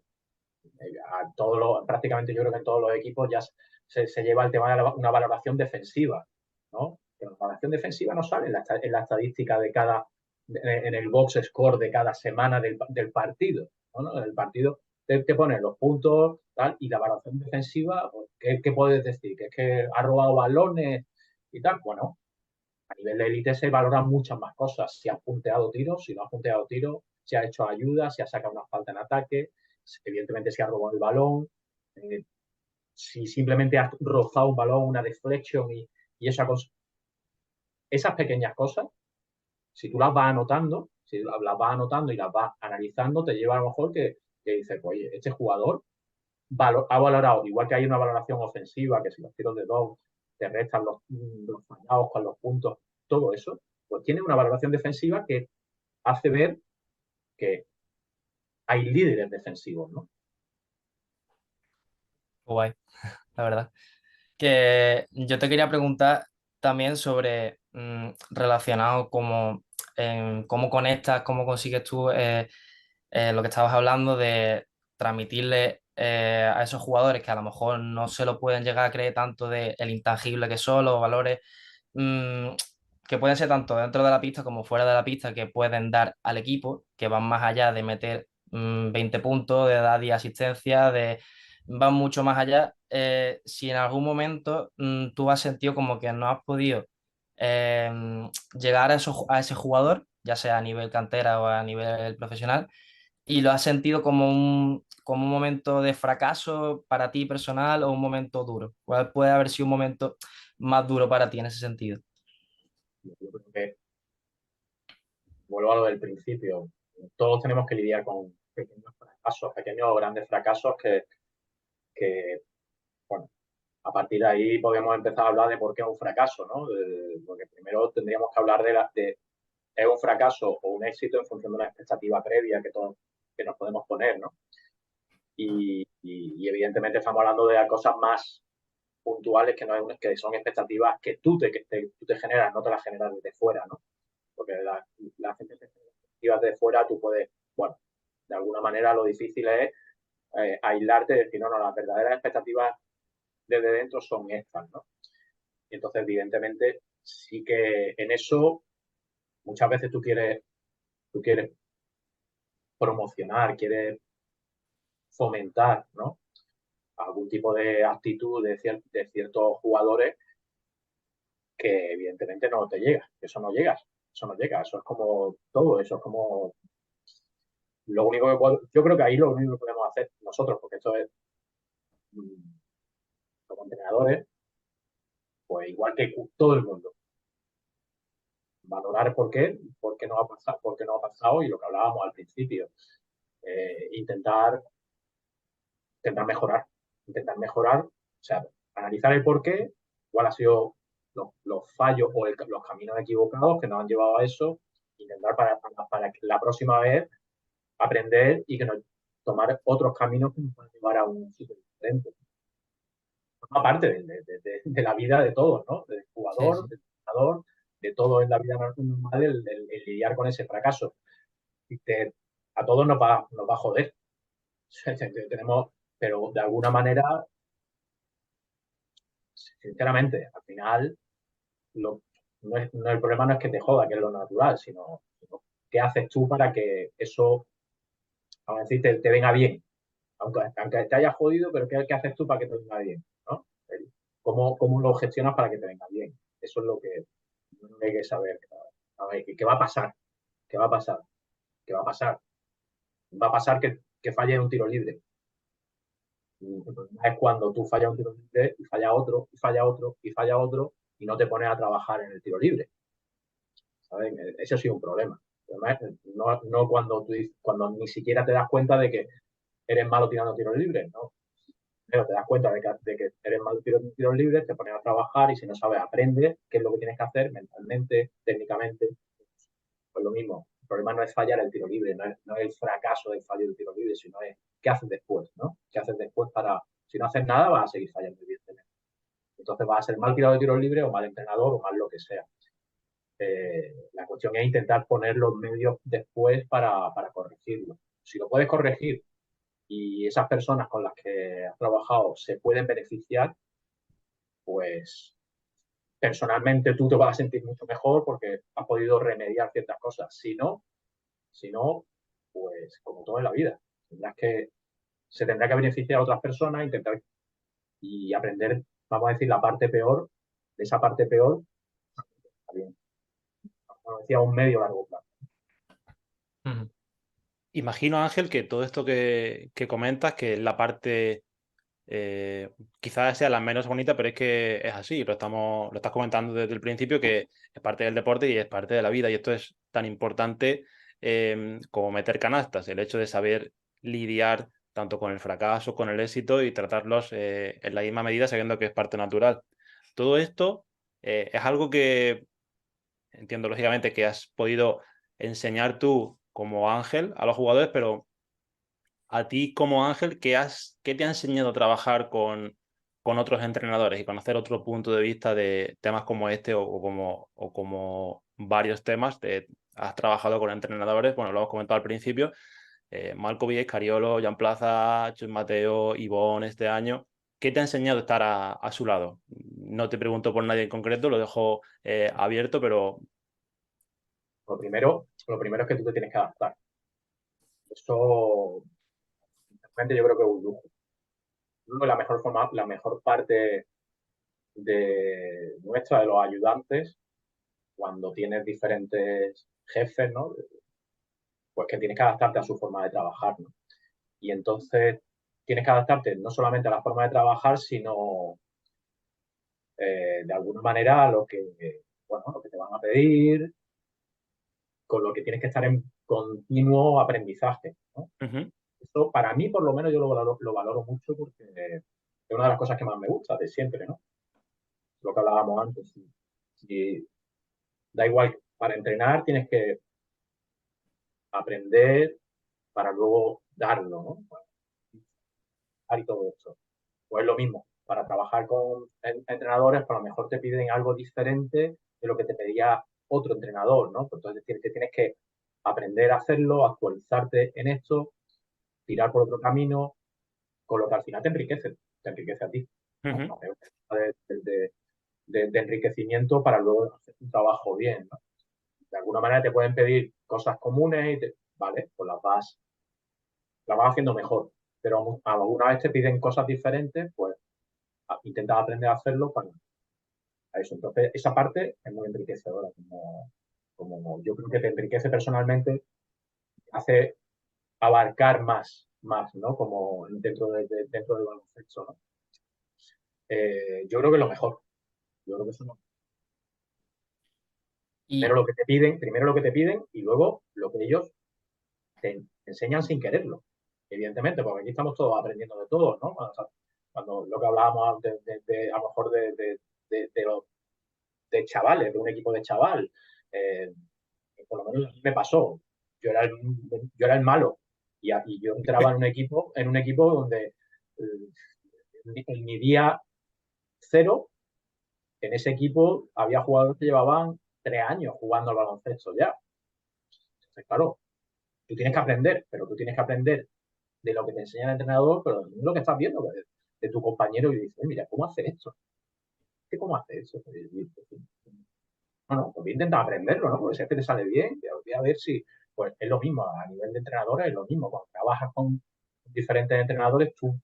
prácticamente yo creo que en todos los equipos ya se lleva el tema de una valoración defensiva, ¿no? Que la valoración defensiva no sale en la estadística en el box score de cada semana del partido, ¿no? En el partido te ponen los puntos tal, y la valoración defensiva, ¿qué puedes decir? ¿Que es que ha robado balones y tal? Bueno, a nivel de élite se valoran muchas más cosas. Si has punteado tiros, si no has punteado tiros, si ha hecho ayuda, si ha sacado una falta en ataque, evidentemente si ha robado el balón, si simplemente has rozado un balón, una deflection y esas pequeñas cosas, si tú las vas anotando, y las vas analizando, te lleva a lo mejor que dices, pues, oye, este jugador ha valorado, igual que hay una valoración ofensiva, que si los tiros de dos te restan los fallados con los puntos, todo eso, pues tiene una valoración defensiva que hace ver que hay líderes defensivos, ¿no? Guay, la verdad. Que yo te quería preguntar también sobre relacionado como en cómo conectas, cómo consigues tú lo que estabas hablando de transmitirle a esos jugadores que a lo mejor no se lo pueden llegar a creer tanto de el intangible que son, los valores mm, que pueden ser tanto dentro de la pista como fuera de la pista que pueden dar al equipo, que van más allá de meter 20 puntos, de dar 10 asistencias, van mucho más allá. Si en algún momento tú has sentido como que no has podido eh, llegar a ese jugador, ya sea a nivel cantera o a nivel profesional, y lo has sentido como un momento de fracaso para ti personal o un momento duro. ¿Cuál puede haber sido un momento más duro para ti en ese sentido? Yo creo que vuelvo a lo del principio. Todos tenemos que lidiar con pequeños fracasos, pequeños o grandes fracasos que, bueno, a partir de ahí podemos empezar a hablar de por qué es un fracaso, ¿no? Porque primero tendríamos que hablar de es un fracaso o un éxito en función de una expectativa previa que todos que nos podemos poner, ¿no? Y evidentemente estamos hablando de cosas más puntuales que son expectativas que tú te generas, no te las generas desde fuera, ¿no? Porque las expectativas de fuera tú puedes, bueno, de alguna manera lo difícil es aislarte y decir, no, no, las verdaderas expectativas desde dentro son estas, ¿no? Y entonces, evidentemente, sí que en eso muchas veces tú quieres promocionar, quieres fomentar, ¿no? Algún tipo de actitud de ciertos jugadores que evidentemente no te llega, eso no llega, eso no llega, eso es como todo, eso es como lo único yo creo que ahí lo único que podemos hacer nosotros, porque esto es como entrenadores, pues igual que todo el mundo, valorar por qué no ha pasado, por qué no ha pasado y lo que hablábamos al principio, intentar mejorar, o sea, analizar el por qué, cuál ha sido los fallos o los caminos equivocados que nos han llevado a eso, intentar para que la próxima vez aprender y que nos tomar otros caminos que nos puedan llevar a un sitio diferente. Aparte de la vida de todos, ¿no? Del Sí, jugador, sí. del entrenador, de todo en la vida normal, el lidiar con ese fracaso. Y a todos nos va a joder. Tenemos, pero de alguna manera, sinceramente, al final, lo, el problema no es que te joda, que es lo natural, sino qué haces tú para que eso, vamos a decir, te venga bien. Aunque te haya jodido, pero ¿qué haces tú para que te venga bien? ¿No? ¿Cómo lo gestionas para que te venga bien? Eso es lo que hay que saber. A ver, ¿qué va a pasar? ¿Qué va a pasar? ¿Qué va a pasar? Va a pasar que falle un tiro libre. Y el problema es cuando tú fallas un tiro libre y falla otro, y falla otro, y falla otro, y no te pones a trabajar en el tiro libre. ¿Sabes? Eso sí es un problema. No cuando ni siquiera te das cuenta de que eres malo tirando tiros libres, ¿no? Pero te das cuenta de que eres malo tirando tiros libres, te pones a trabajar y si no sabes, aprendes qué es lo que tienes que hacer mentalmente, técnicamente. Pues lo mismo. El problema no es fallar el tiro libre, no es el fracaso del fallo del tiro libre, sino es qué haces después, ¿no? ¿Qué haces después para, si no haces nada, vas a seguir fallando, evidentemente. Entonces vas a ser mal tirador de tiros libres o mal entrenador o mal lo que sea. La cuestión es intentar poner los medios después para corregirlo. Si lo puedes corregir y esas personas con las que has trabajado se pueden beneficiar, pues personalmente tú te vas a sentir mucho mejor porque has podido remediar ciertas cosas. Si no, pues como todo en la vida, se tendrá que beneficiar a otras personas, intentar y aprender, vamos a decir, la parte peor, de esa parte peor, está bien. Como decía, a un medio largo plazo. Ujú. Imagino, Ángel, que todo esto que comentas, que es la parte quizás sea la menos bonita, pero es que es así, lo estás comentando desde el principio, que es parte del deporte y es parte de la vida, y esto es tan importante como meter canastas, el hecho de saber lidiar tanto con el fracaso, con el éxito y tratarlos en la misma medida, sabiendo que es parte natural. Todo esto es algo que entiendo lógicamente que has podido enseñar tú como Ángel a los jugadores, pero a ti como Ángel, ¿qué te ha enseñado a trabajar con otros entrenadores y conocer otro punto de vista de temas como este o como varios temas? Has trabajado con entrenadores, bueno, lo hemos comentado al principio, Malkovich, Cariolo, Jan Plaza, Chus Mateo, Ivonne este año. ¿Qué te ha enseñado estar a su lado? No te pregunto por nadie en concreto, lo dejo abierto, pero... Lo primero es que tú te tienes que adaptar. Eso, realmente yo creo que es un lujo. La mejor forma, la mejor parte de nuestra, de los ayudantes, cuando tienes diferentes jefes, ¿no? Pues que tienes que adaptarte a su forma de trabajar, ¿no? Y entonces tienes que adaptarte no solamente a la forma de trabajar, sino de alguna manera a lo que, bueno, lo que te van a pedir, con lo que tienes que estar en continuo aprendizaje, ¿no? Uh-huh. Esto, para mí, por lo menos, yo lo valoro mucho porque es una de las cosas que más me gusta de siempre, ¿no? Lo que hablábamos antes. Si da igual, para entrenar tienes que aprender para luego darlo, ¿no? Y todo esto. Pues es lo mismo. Para trabajar con entrenadores, pues a lo mejor te piden algo diferente de lo que te pedía otro entrenador, ¿no? Pues entonces tienes que aprender a hacerlo, actualizarte en esto, tirar por otro camino, con lo que al final te enriquece a ti, ¿no? Uh-huh. De enriquecimiento para luego hacer un trabajo bien, ¿no? De alguna manera te pueden pedir cosas comunes vale, pues las vas haciendo mejor, pero alguna vez te piden cosas diferentes, pues intentas aprender a hacerlo para eso. Entonces, esa parte es muy enriquecedora, como yo creo que te enriquece personalmente, hace abarcar más, ¿no? Como dentro del baloncesto, ¿no? Yo creo que es lo mejor. Yo creo que eso no. Y Primero lo que te piden y luego lo que ellos te enseñan sin quererlo. Evidentemente, porque aquí estamos todos aprendiendo de todos, ¿no? Cuando lo que hablábamos antes a lo mejor de chavales, de un equipo de chaval, eh, por lo menos me pasó. Yo era el malo y yo entraba en un equipo donde en mi día cero, en ese equipo había jugadores que llevaban 3 años jugando al baloncesto ya. Entonces, claro, tú tienes que aprender, pero tú tienes que aprender de lo que te enseña el entrenador, pero de lo que estás viendo de tu compañero y dices, mira, ¿cómo hace esto? ¿Cómo hace eso? Bueno, pues voy a intentar aprenderlo, ¿no? Porque si es que te sale bien, voy a ver si, pues es lo mismo, a nivel de entrenadores es lo mismo. Cuando trabajas con diferentes entrenadores, tú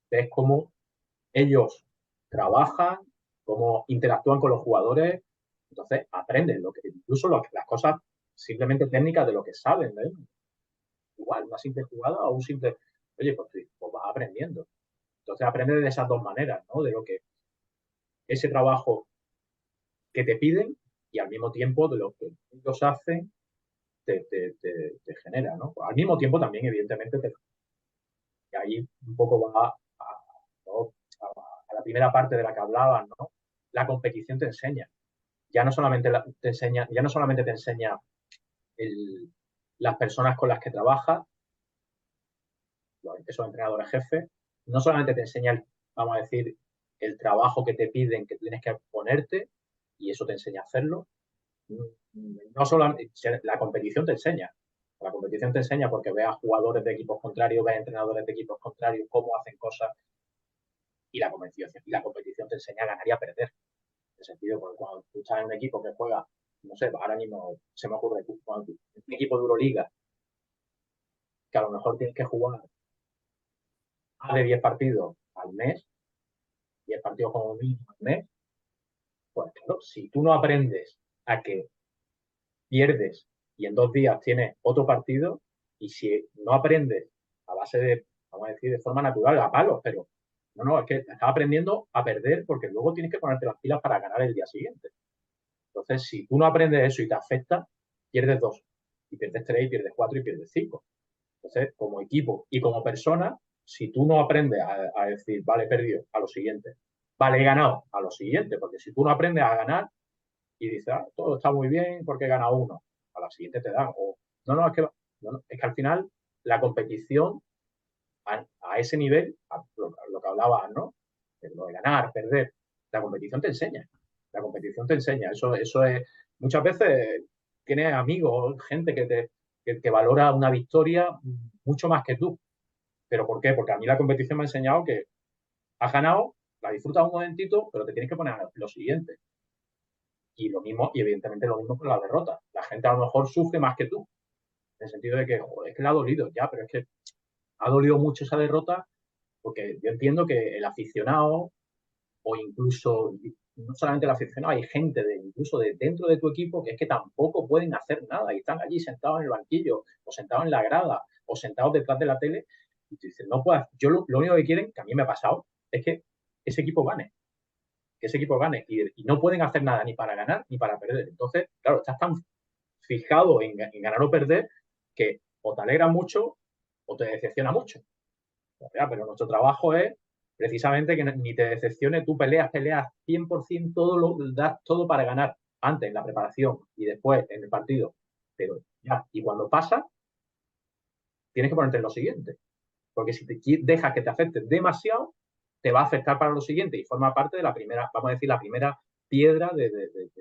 ves cómo ellos trabajan, cómo interactúan con los jugadores, entonces aprendes incluso las cosas simplemente técnicas de lo que saben, ¿no? Igual, una simple jugada o un simple, oye, pues vas aprendiendo. Entonces aprendes de esas dos maneras, ¿no? De lo que ese trabajo que te piden y al mismo tiempo de lo que ellos hacen te genera, ¿no? Al mismo tiempo también, evidentemente, ahí un poco va ¿no? a la primera parte de la que hablaban, ¿no? La competición te enseña. Ya no solamente te enseña las personas con las que trabajas, esos entrenadores jefes, no solamente te enseña, vamos a decir, el trabajo que te piden, que tienes que ponerte, y eso te enseña a hacerlo. No solo la competición te enseña. La competición te enseña porque ves a jugadores de equipos contrarios, ves a entrenadores de equipos contrarios, cómo hacen cosas, y la competición te enseña a ganar y a perder. En ese sentido, porque cuando tú estás en un equipo que juega, no sé, ahora mismo se me ocurre, cuando un equipo de Euroliga, que a lo mejor tienes que jugar más de 10 partidos al mes, 10 partidos como mínimo al mes, pues claro, si tú no aprendes a que pierdes y en 2 días tienes otro partido, y si no aprendes a base de, vamos a decir, de forma natural, a palos, pero no, es que estás aprendiendo a perder porque luego tienes que ponerte las pilas para ganar el día siguiente. Entonces, si tú no aprendes eso y te afecta, pierdes 2, y pierdes 3, y pierdes 4, y pierdes 5. Entonces, como equipo y como persona, si tú no aprendes a decir, vale, he perdido, a lo siguiente, vale, he ganado, a lo siguiente, porque si tú no aprendes a ganar y dices, todo está muy bien porque he ganado uno, a la siguiente te dan, o no, es que al final la competición a ese nivel, a lo que hablabas, ¿no? De lo de ganar, perder, la competición te enseña. La competición te enseña. Eso es, muchas veces tienes amigos, gente que valora una victoria mucho más que tú. ¿Pero por qué? Porque a mí la competición me ha enseñado que has ganado, la disfrutas un momentito, pero te tienes que poner a lo siguiente. Y lo mismo, y evidentemente lo mismo con la derrota. La gente a lo mejor sufre más que tú, en el sentido de que, joder, es que le ha dolido ya, pero es que ha dolido mucho esa derrota porque yo entiendo que el aficionado o incluso, no solamente el aficionado, hay gente incluso de dentro de tu equipo que es que tampoco pueden hacer nada y están allí sentados en el banquillo o sentados en la grada o sentados detrás de la tele y tú dices, no puedes, yo lo único que quieren, que a mí me ha pasado, es que ese equipo gane, que ese equipo gane y no pueden hacer nada ni para ganar ni para perder. Entonces, claro, estás tan fijado en ganar o perder que o te alegra mucho o te decepciona mucho. Pero nuestro trabajo es precisamente que ni te decepcione, tú peleas 100%, das todo para ganar, antes en la preparación y después en el partido. Pero ya, y cuando pasa, tienes que ponerte en lo siguiente. Porque si te dejas que te afecte demasiado, te va a afectar para lo siguiente y forma parte de la primera, vamos a decir, la primera piedra de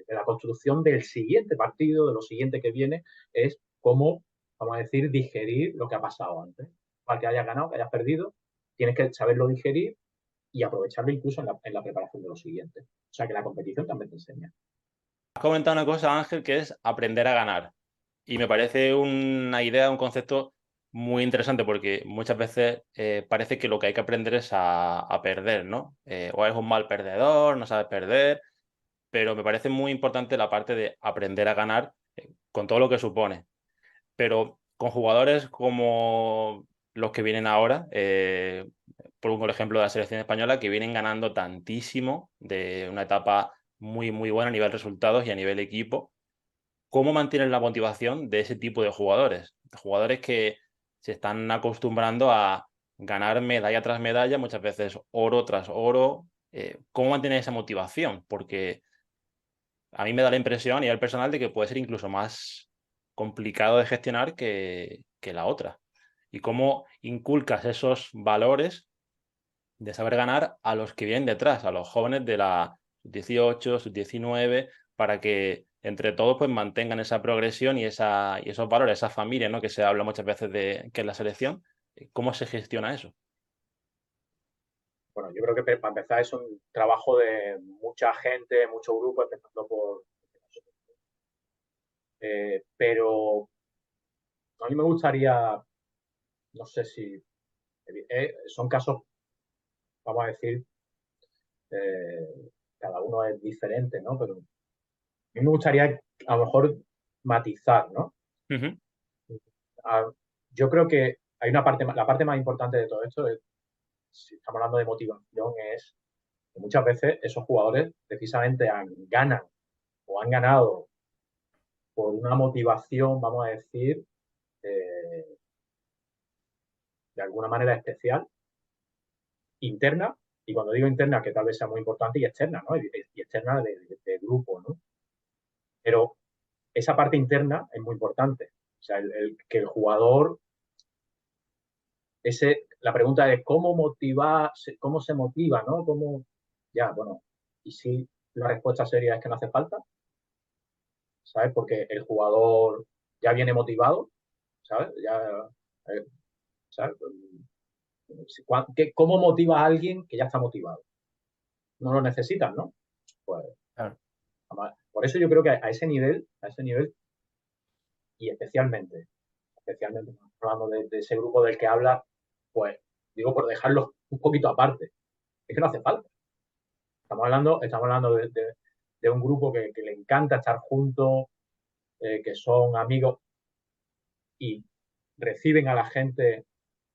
la construcción del siguiente partido, de lo siguiente que viene, es cómo, vamos a decir, digerir lo que ha pasado antes. Para que hayas ganado, que hayas perdido, tienes que saberlo digerir y aprovecharlo incluso en la preparación de lo siguiente. O sea que la competición también te enseña. Has comentado una cosa, Ángel, que es aprender a ganar. Y me parece una idea, un concepto muy interesante porque muchas veces parece que lo que hay que aprender es a perder, ¿no? O es un mal perdedor, no sabes perder, pero me parece muy importante la parte de aprender a ganar con todo lo que supone. Pero con jugadores como los que vienen ahora, por un ejemplo de la selección española, que vienen ganando tantísimo de una etapa muy, muy buena a nivel resultados y a nivel equipo. ¿Cómo mantienen la motivación de ese tipo de jugadores? Jugadores que se están acostumbrando a ganar medalla tras medalla, muchas veces oro tras oro. ¿Cómo mantienen esa motivación? Porque a mí me da la impresión a nivel personal de que puede ser incluso más complicado de gestionar que la otra. ¿Y cómo inculcas esos valores de saber ganar a los que vienen detrás, a los jóvenes de la sub-18, sub-19, para que entre todos pues mantengan esa progresión y esos valores, esa familia, ¿no? Que se habla muchas veces de que es la selección? ¿Cómo se gestiona eso? Bueno, yo creo que para empezar es un trabajo de mucha gente, mucho grupo, empezando por... pero a mí me gustaría, no sé si... son casos, vamos a decir, cada uno es diferente, ¿no? Pero a mí me gustaría a lo mejor matizar, ¿no? Ujú. Yo creo que hay una parte, la parte más importante de todo esto, si estamos hablando de motivación, es que muchas veces esos jugadores precisamente ganan o han ganado por una motivación, vamos a decir, eh, de alguna manera especial, interna, y cuando digo interna, que tal vez sea muy importante, y externa, ¿no? Y externa de grupo, ¿no? Pero esa parte interna es muy importante. O sea, que el jugador, la pregunta es cómo motivar, cómo se motiva, ¿no? ¿Cómo, ya, bueno, y si la respuesta seria es que no hace falta, ¿sabes? Porque el jugador ya viene motivado, ¿sabes? Ya, eh, ¿sabes? ¿Cómo motiva a alguien que ya está motivado? No lo necesitan, ¿no? Pues, Claro. por eso yo creo que a ese nivel, y especialmente hablando de ese grupo del que habla, pues digo por dejarlo un poquito aparte. Es que no hace falta. Estamos hablando de un grupo que le encanta estar juntos, que son amigos y reciben a la gente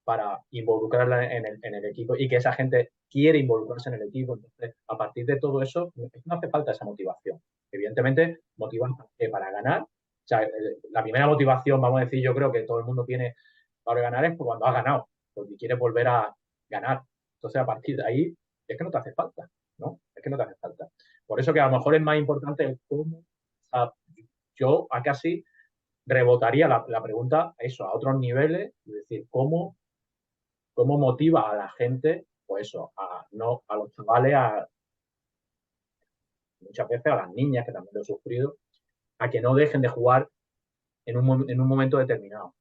para involucrarla en el equipo y que esa gente quiere involucrarse en el equipo. Entonces, a partir de todo eso, no hace falta esa motivación. Evidentemente, motivan para ganar. O sea, la primera motivación, vamos a decir, yo creo que todo el mundo tiene para ganar es cuando has ganado, porque quieres volver a ganar. Entonces, a partir de ahí, es que no te hace falta, ¿no? Es que no te hace falta. Por eso que a lo mejor es más importante el cómo. O sea, yo acá sí rebotaría la pregunta eso, a otros niveles, es decir, cómo motiva a la gente, pues eso, a los chavales, muchas veces a las niñas, que también lo he sufrido, a que no dejen de jugar en un momento determinado,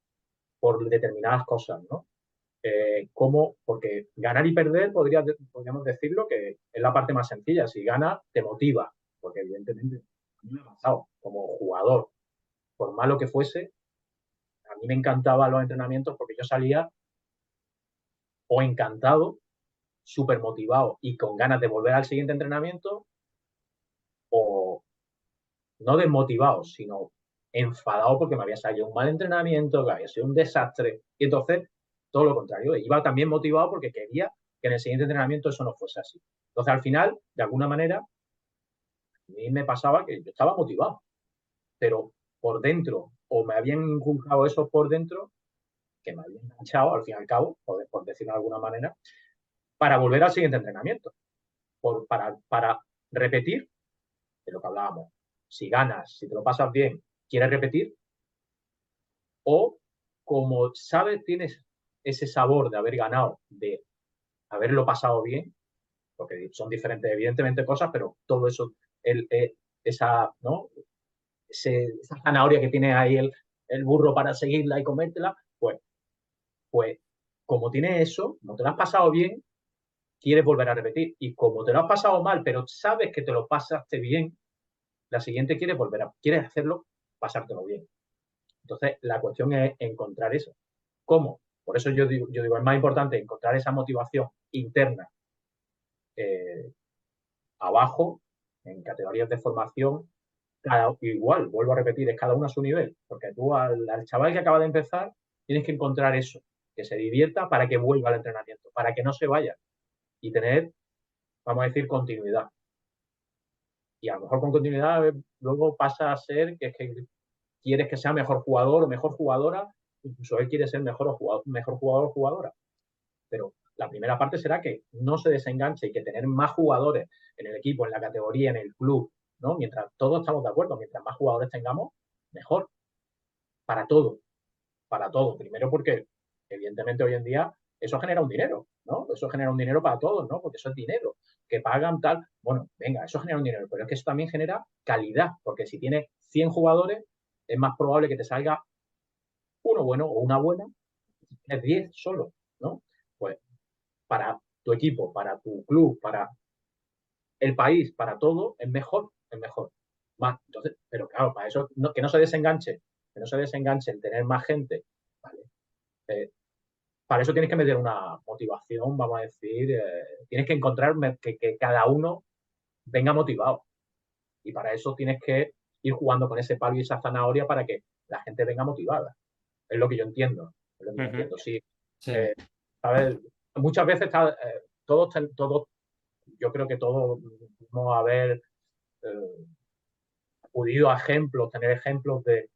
por determinadas cosas, ¿no? Porque ganar y perder podríamos decirlo que es la parte más sencilla. Si ganas, te motiva, porque evidentemente a mí me ha pasado como jugador, por malo que fuese, a mí me encantaban los entrenamientos porque yo salía o encantado, súper motivado y con ganas de volver al siguiente entrenamiento, o no desmotivado, sino enfadado porque me había salido un mal entrenamiento, que había sido un desastre. Y entonces, todo lo contrario, iba también motivado porque quería que en el siguiente entrenamiento eso no fuese así. Entonces, al final, de alguna manera, a mí me pasaba que yo estaba motivado, pero por dentro, o me habían inculcado eso por dentro, que me habían enganchado, al fin y al cabo, por decirlo de alguna manera, para volver al siguiente entrenamiento, para repetir de lo que hablábamos. Si ganas, si te lo pasas bien, quieres repetir, o como sabes, tienes ese sabor de haber ganado, de haberlo pasado bien, porque son diferentes, evidentemente, cosas, pero todo eso, esa, ¿no? Esa zanahoria que tiene ahí el burro para seguirla y comértela, pues como tiene eso, como te lo has pasado bien, quieres volver a repetir. Y como te lo has pasado mal, pero sabes que te lo pasaste bien, la siguiente quieres hacerlo, pasártelo bien. Entonces, la cuestión es encontrar eso. ¿Cómo? Por eso yo digo, es más importante encontrar esa motivación interna abajo, en categorías de formación, igual, vuelvo a repetir, es cada uno a su nivel. Porque tú al chaval que acaba de empezar, tienes que encontrar eso, que se divierta para que vuelva al entrenamiento, para que no se vaya y tener, vamos a decir, continuidad. Y a lo mejor con continuidad luego pasa a ser que es que quieres que sea mejor jugador o mejor jugadora, incluso él quiere ser mejor jugador o jugadora. Pero la primera parte será que no se desenganche y que tener más jugadores en el equipo, en la categoría, en el club, ¿no? Mientras todos estamos de acuerdo, mientras más jugadores tengamos, mejor. Para todo, para todo. Primero porque, evidentemente, hoy en día eso genera un dinero, ¿no? Eso genera un dinero para todos, ¿no? Porque eso es dinero, que pagan tal. Bueno, venga, eso genera un dinero, pero es que eso también genera calidad, porque si tienes 100 jugadores, es más probable que te salga uno bueno o una buena, es 10 solo, ¿no? Pues para tu equipo, para tu club, para el país, para todo, es mejor, es mejor. Más. Entonces, pero claro, para eso, que no se desenganche, en tener más gente, ¿vale? Para eso tienes que meter una motivación, vamos a decir, tienes que encontrar que cada uno venga motivado. Y para eso tienes que ir jugando con ese palo y esa zanahoria para que la gente venga motivada. Es lo que yo entiendo. Es lo que yo entiendo, sí. Sí. ¿Sabes? Muchas veces todos, yo creo que todos vamos a haber acudido a ejemplos, tener ejemplos de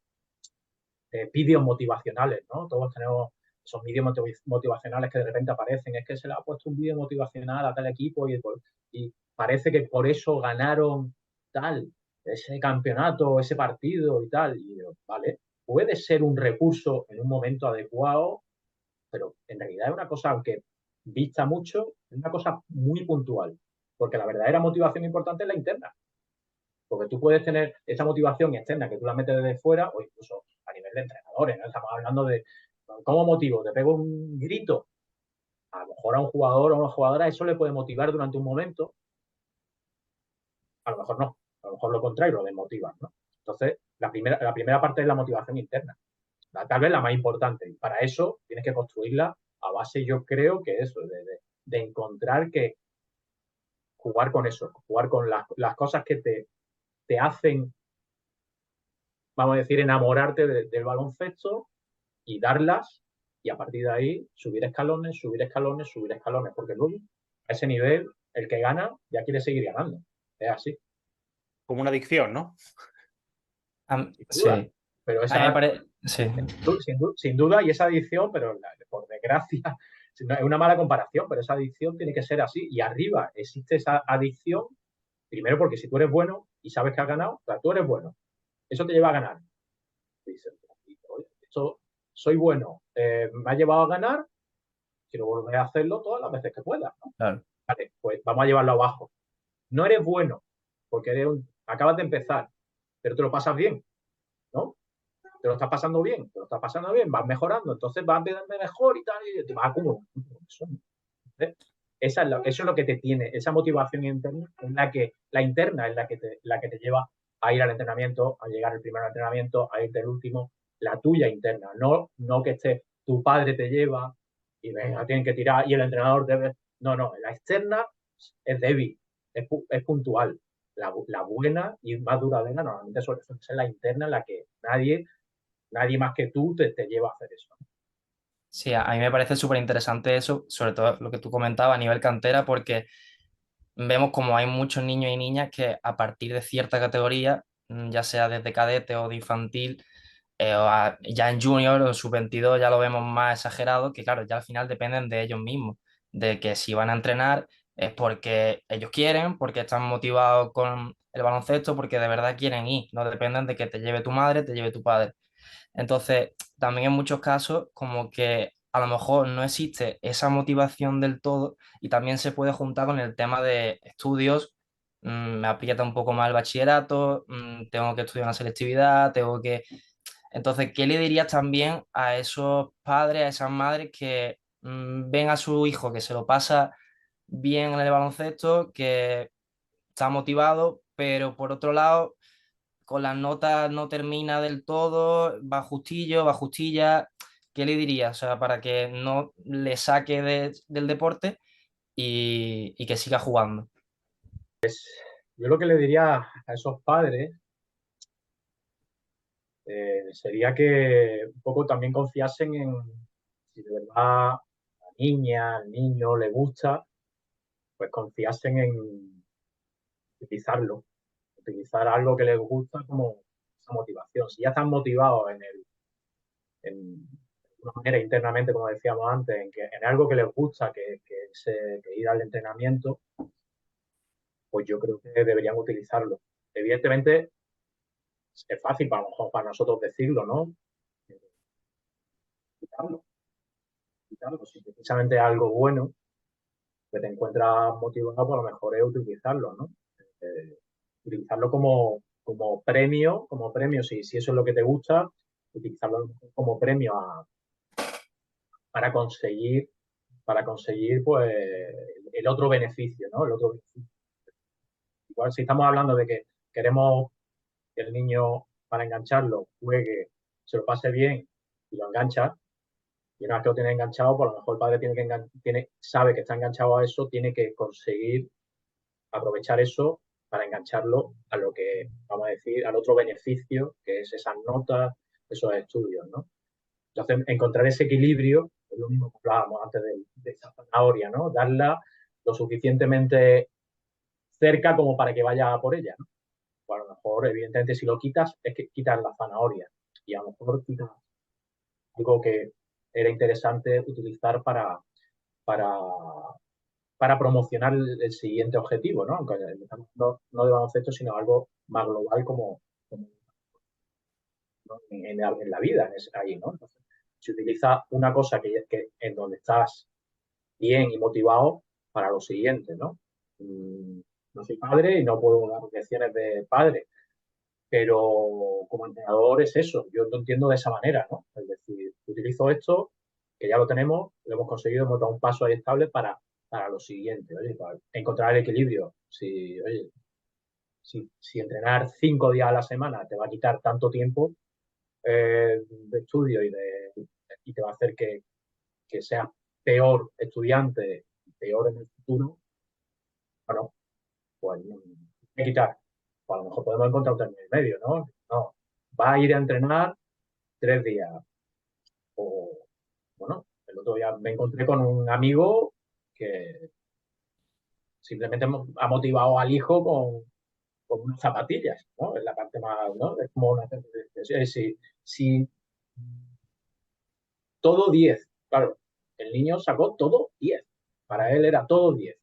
vídeos motivacionales, ¿no? Todos tenemos esos vídeos motivacionales que de repente aparecen. Es que se le ha puesto un vídeo motivacional a tal equipo y parece que por eso ganaron tal, ese campeonato, ese partido y tal. Y vale, puede ser un recurso en un momento adecuado, pero en realidad es una cosa, aunque vista mucho, es una cosa muy puntual, porque la verdadera motivación importante es la interna. Porque tú puedes tener esa motivación externa que tú la metes desde fuera o incluso a nivel de entrenadores, ¿no? Estamos hablando de cómo motivo, te pego un grito. A lo mejor a un jugador o a una jugadora eso le puede motivar durante un momento, a lo mejor no, a lo mejor lo contrario, lo desmotiva, ¿no? Entonces, la primera parte es la motivación interna, tal vez la más importante. Y para eso tienes que construirla a base, yo creo que eso, de encontrar que jugar con eso, jugar con las cosas que te hacen, vamos a decir, enamorarte del baloncesto y darlas y a partir de ahí subir escalones, subir escalones, subir escalones, porque luego a ese nivel el que gana ya quiere seguir ganando. Es así. Como una adicción, ¿no? Sin duda. Sí. Pero A mí me esa, parece. Sí. sin duda, y esa adicción, pero por desgracia, es una mala comparación, pero esa adicción tiene que ser así. Y arriba existe esa adicción, primero porque si tú eres bueno y sabes que has ganado, o sea, tú eres bueno, eso te lleva a ganar. Y esto soy bueno, me ha llevado a ganar, quiero volver a hacerlo todas las veces que pueda, ¿no? Claro. Vale, pues vamos a llevarlo abajo. No eres bueno, porque acabas de empezar, pero te lo pasas bien, ¿no? Te lo estás pasando bien, vas mejorando, entonces vas a verme mejor y tal, y te vas acumulando. Eso, ¿no? Eso es lo que te tiene, esa motivación interna, la interna es la que te lleva a ir al entrenamiento, a llegar al primer entrenamiento, a irte el último, la tuya interna, no que tu padre te lleva y venga, tienen que tirar y el entrenador debe. No, la externa es débil, es puntual. La buena y más duradera normalmente suele ser la interna en la que nadie más que tú te lleva a hacer eso. Sí, a mí me parece súper interesante eso, sobre todo lo que tú comentabas a nivel cantera, porque vemos como hay muchos niños y niñas que a partir de cierta categoría, ya sea desde cadete o de infantil, ya en junior o en sub-22 ya lo vemos más exagerado, que claro, ya al final dependen de ellos mismos, de que si van a entrenar es porque ellos quieren, porque están motivados con el baloncesto, porque de verdad quieren ir, no dependen de que te lleve tu madre, te lleve tu padre. Entonces, también en muchos casos, como que a lo mejor no existe esa motivación del todo y también se puede juntar con el tema de estudios. Me aprieta un poco más el bachillerato, tengo que estudiar una selectividad, tengo que... Entonces, ¿qué le dirías también a esos padres, a esas madres que ven a su hijo que se lo pasa bien en el baloncesto, que está motivado, pero por otro lado con las notas no termina del todo, va justillo, va justilla? ¿Qué le diría? O sea, para que no le saque del deporte y que siga jugando. Yo lo que le diría a esos padres sería que un poco también confiasen en si de verdad a la niña, al niño le gusta, pues confiasen en utilizarlo, utilizar algo que les gusta como esa motivación. Si ya están motivados en una manera internamente, como decíamos antes, en algo que les gusta, que ir al entrenamiento, pues yo creo que deberían utilizarlo. Evidentemente, es fácil para nosotros decirlo, ¿no? Quitarlo, quitarlo. Si precisamente es algo bueno que te encuentras motivado, pues a lo mejor es utilizarlo, ¿no? Eh, Utilizarlo como premio, si eso es lo que te gusta, utilizarlo como premio para conseguir, para conseguir pues el otro beneficio, ¿no? El otro beneficio. Igual si estamos hablando de que queremos que el niño para engancharlo juegue, se lo pase bien y lo engancha, y una vez que lo tiene enganchado, pues a lo mejor el padre sabe que está enganchado a eso, tiene que conseguir aprovechar eso para engancharlo a lo que, vamos a decir, al otro beneficio, que es esas notas, esos estudios, ¿no? Entonces, encontrar ese equilibrio, es lo mismo que hablábamos antes de esa zanahoria, ¿no? Darla lo suficientemente cerca como para que vaya por ella, ¿no? Pues a lo mejor, evidentemente, si lo quitas, es que quitas la zanahoria y a lo mejor quitas algo que era interesante utilizar para, para promocionar el siguiente objetivo, ¿no? Aunque no de baloncesto, sino algo más global como ¿no? En la vida, ahí, ¿no? Entonces, se utiliza una cosa que en donde estás bien y motivado para lo siguiente, ¿no? No soy padre y no puedo dar lecciones de padre, pero como entrenador es eso, yo lo entiendo de esa manera, ¿no? Es decir, utilizo esto, que ya lo tenemos, lo hemos conseguido, hemos dado un paso ahí estable para lo siguiente, oye, para encontrar el equilibrio. Oye, si entrenar 5 días a la semana te va a quitar tanto tiempo de estudio y te va a hacer que seas peor estudiante, peor en el futuro, bueno, pues hay que quitar. Pues a lo mejor podemos encontrar un término medio, ¿no? No, va a ir a entrenar 3 días. O, bueno, el otro día me encontré con un amigo que simplemente ha motivado al hijo con unas zapatillas, ¿no? Es la parte más, ¿no? Es como una... Si todo 10, claro, el niño sacó todo 10. Para él era todo 10.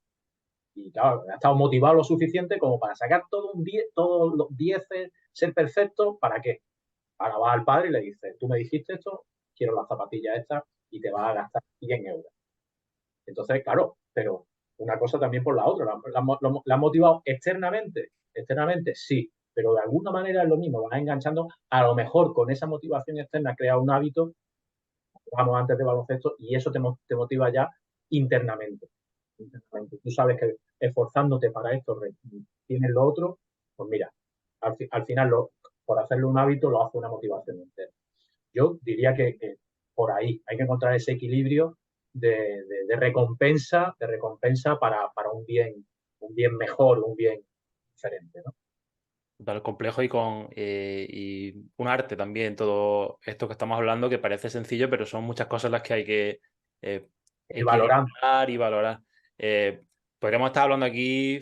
Y claro, ha estado motivado lo suficiente como para sacar todo un 10, todos los 10, ser perfecto, ¿para qué? Ahora vas al padre y le dices, tú me dijiste esto, quiero las zapatillas estas y te vas a gastar 100 euros. Entonces, claro, pero una cosa también por la otra. ¿La han motivado externamente? Externamente, sí, pero de alguna manera es lo mismo, vas enganchando, a lo mejor con esa motivación externa crea un hábito, vamos antes de baloncesto, y eso te motiva ya internamente. Internamente. Tú sabes que esforzándote para esto tienes lo otro, pues mira, al final por hacerlo un hábito lo hace una motivación interna. Yo diría que por ahí hay que encontrar ese equilibrio de recompensa para un bien mejor, un bien diferente, ¿no? Total, complejo y un arte también, todo esto que estamos hablando, que parece sencillo, pero son muchas cosas las que hay que eh, Y valorando. equilibrar y valorar. Eh, Podríamos estar hablando aquí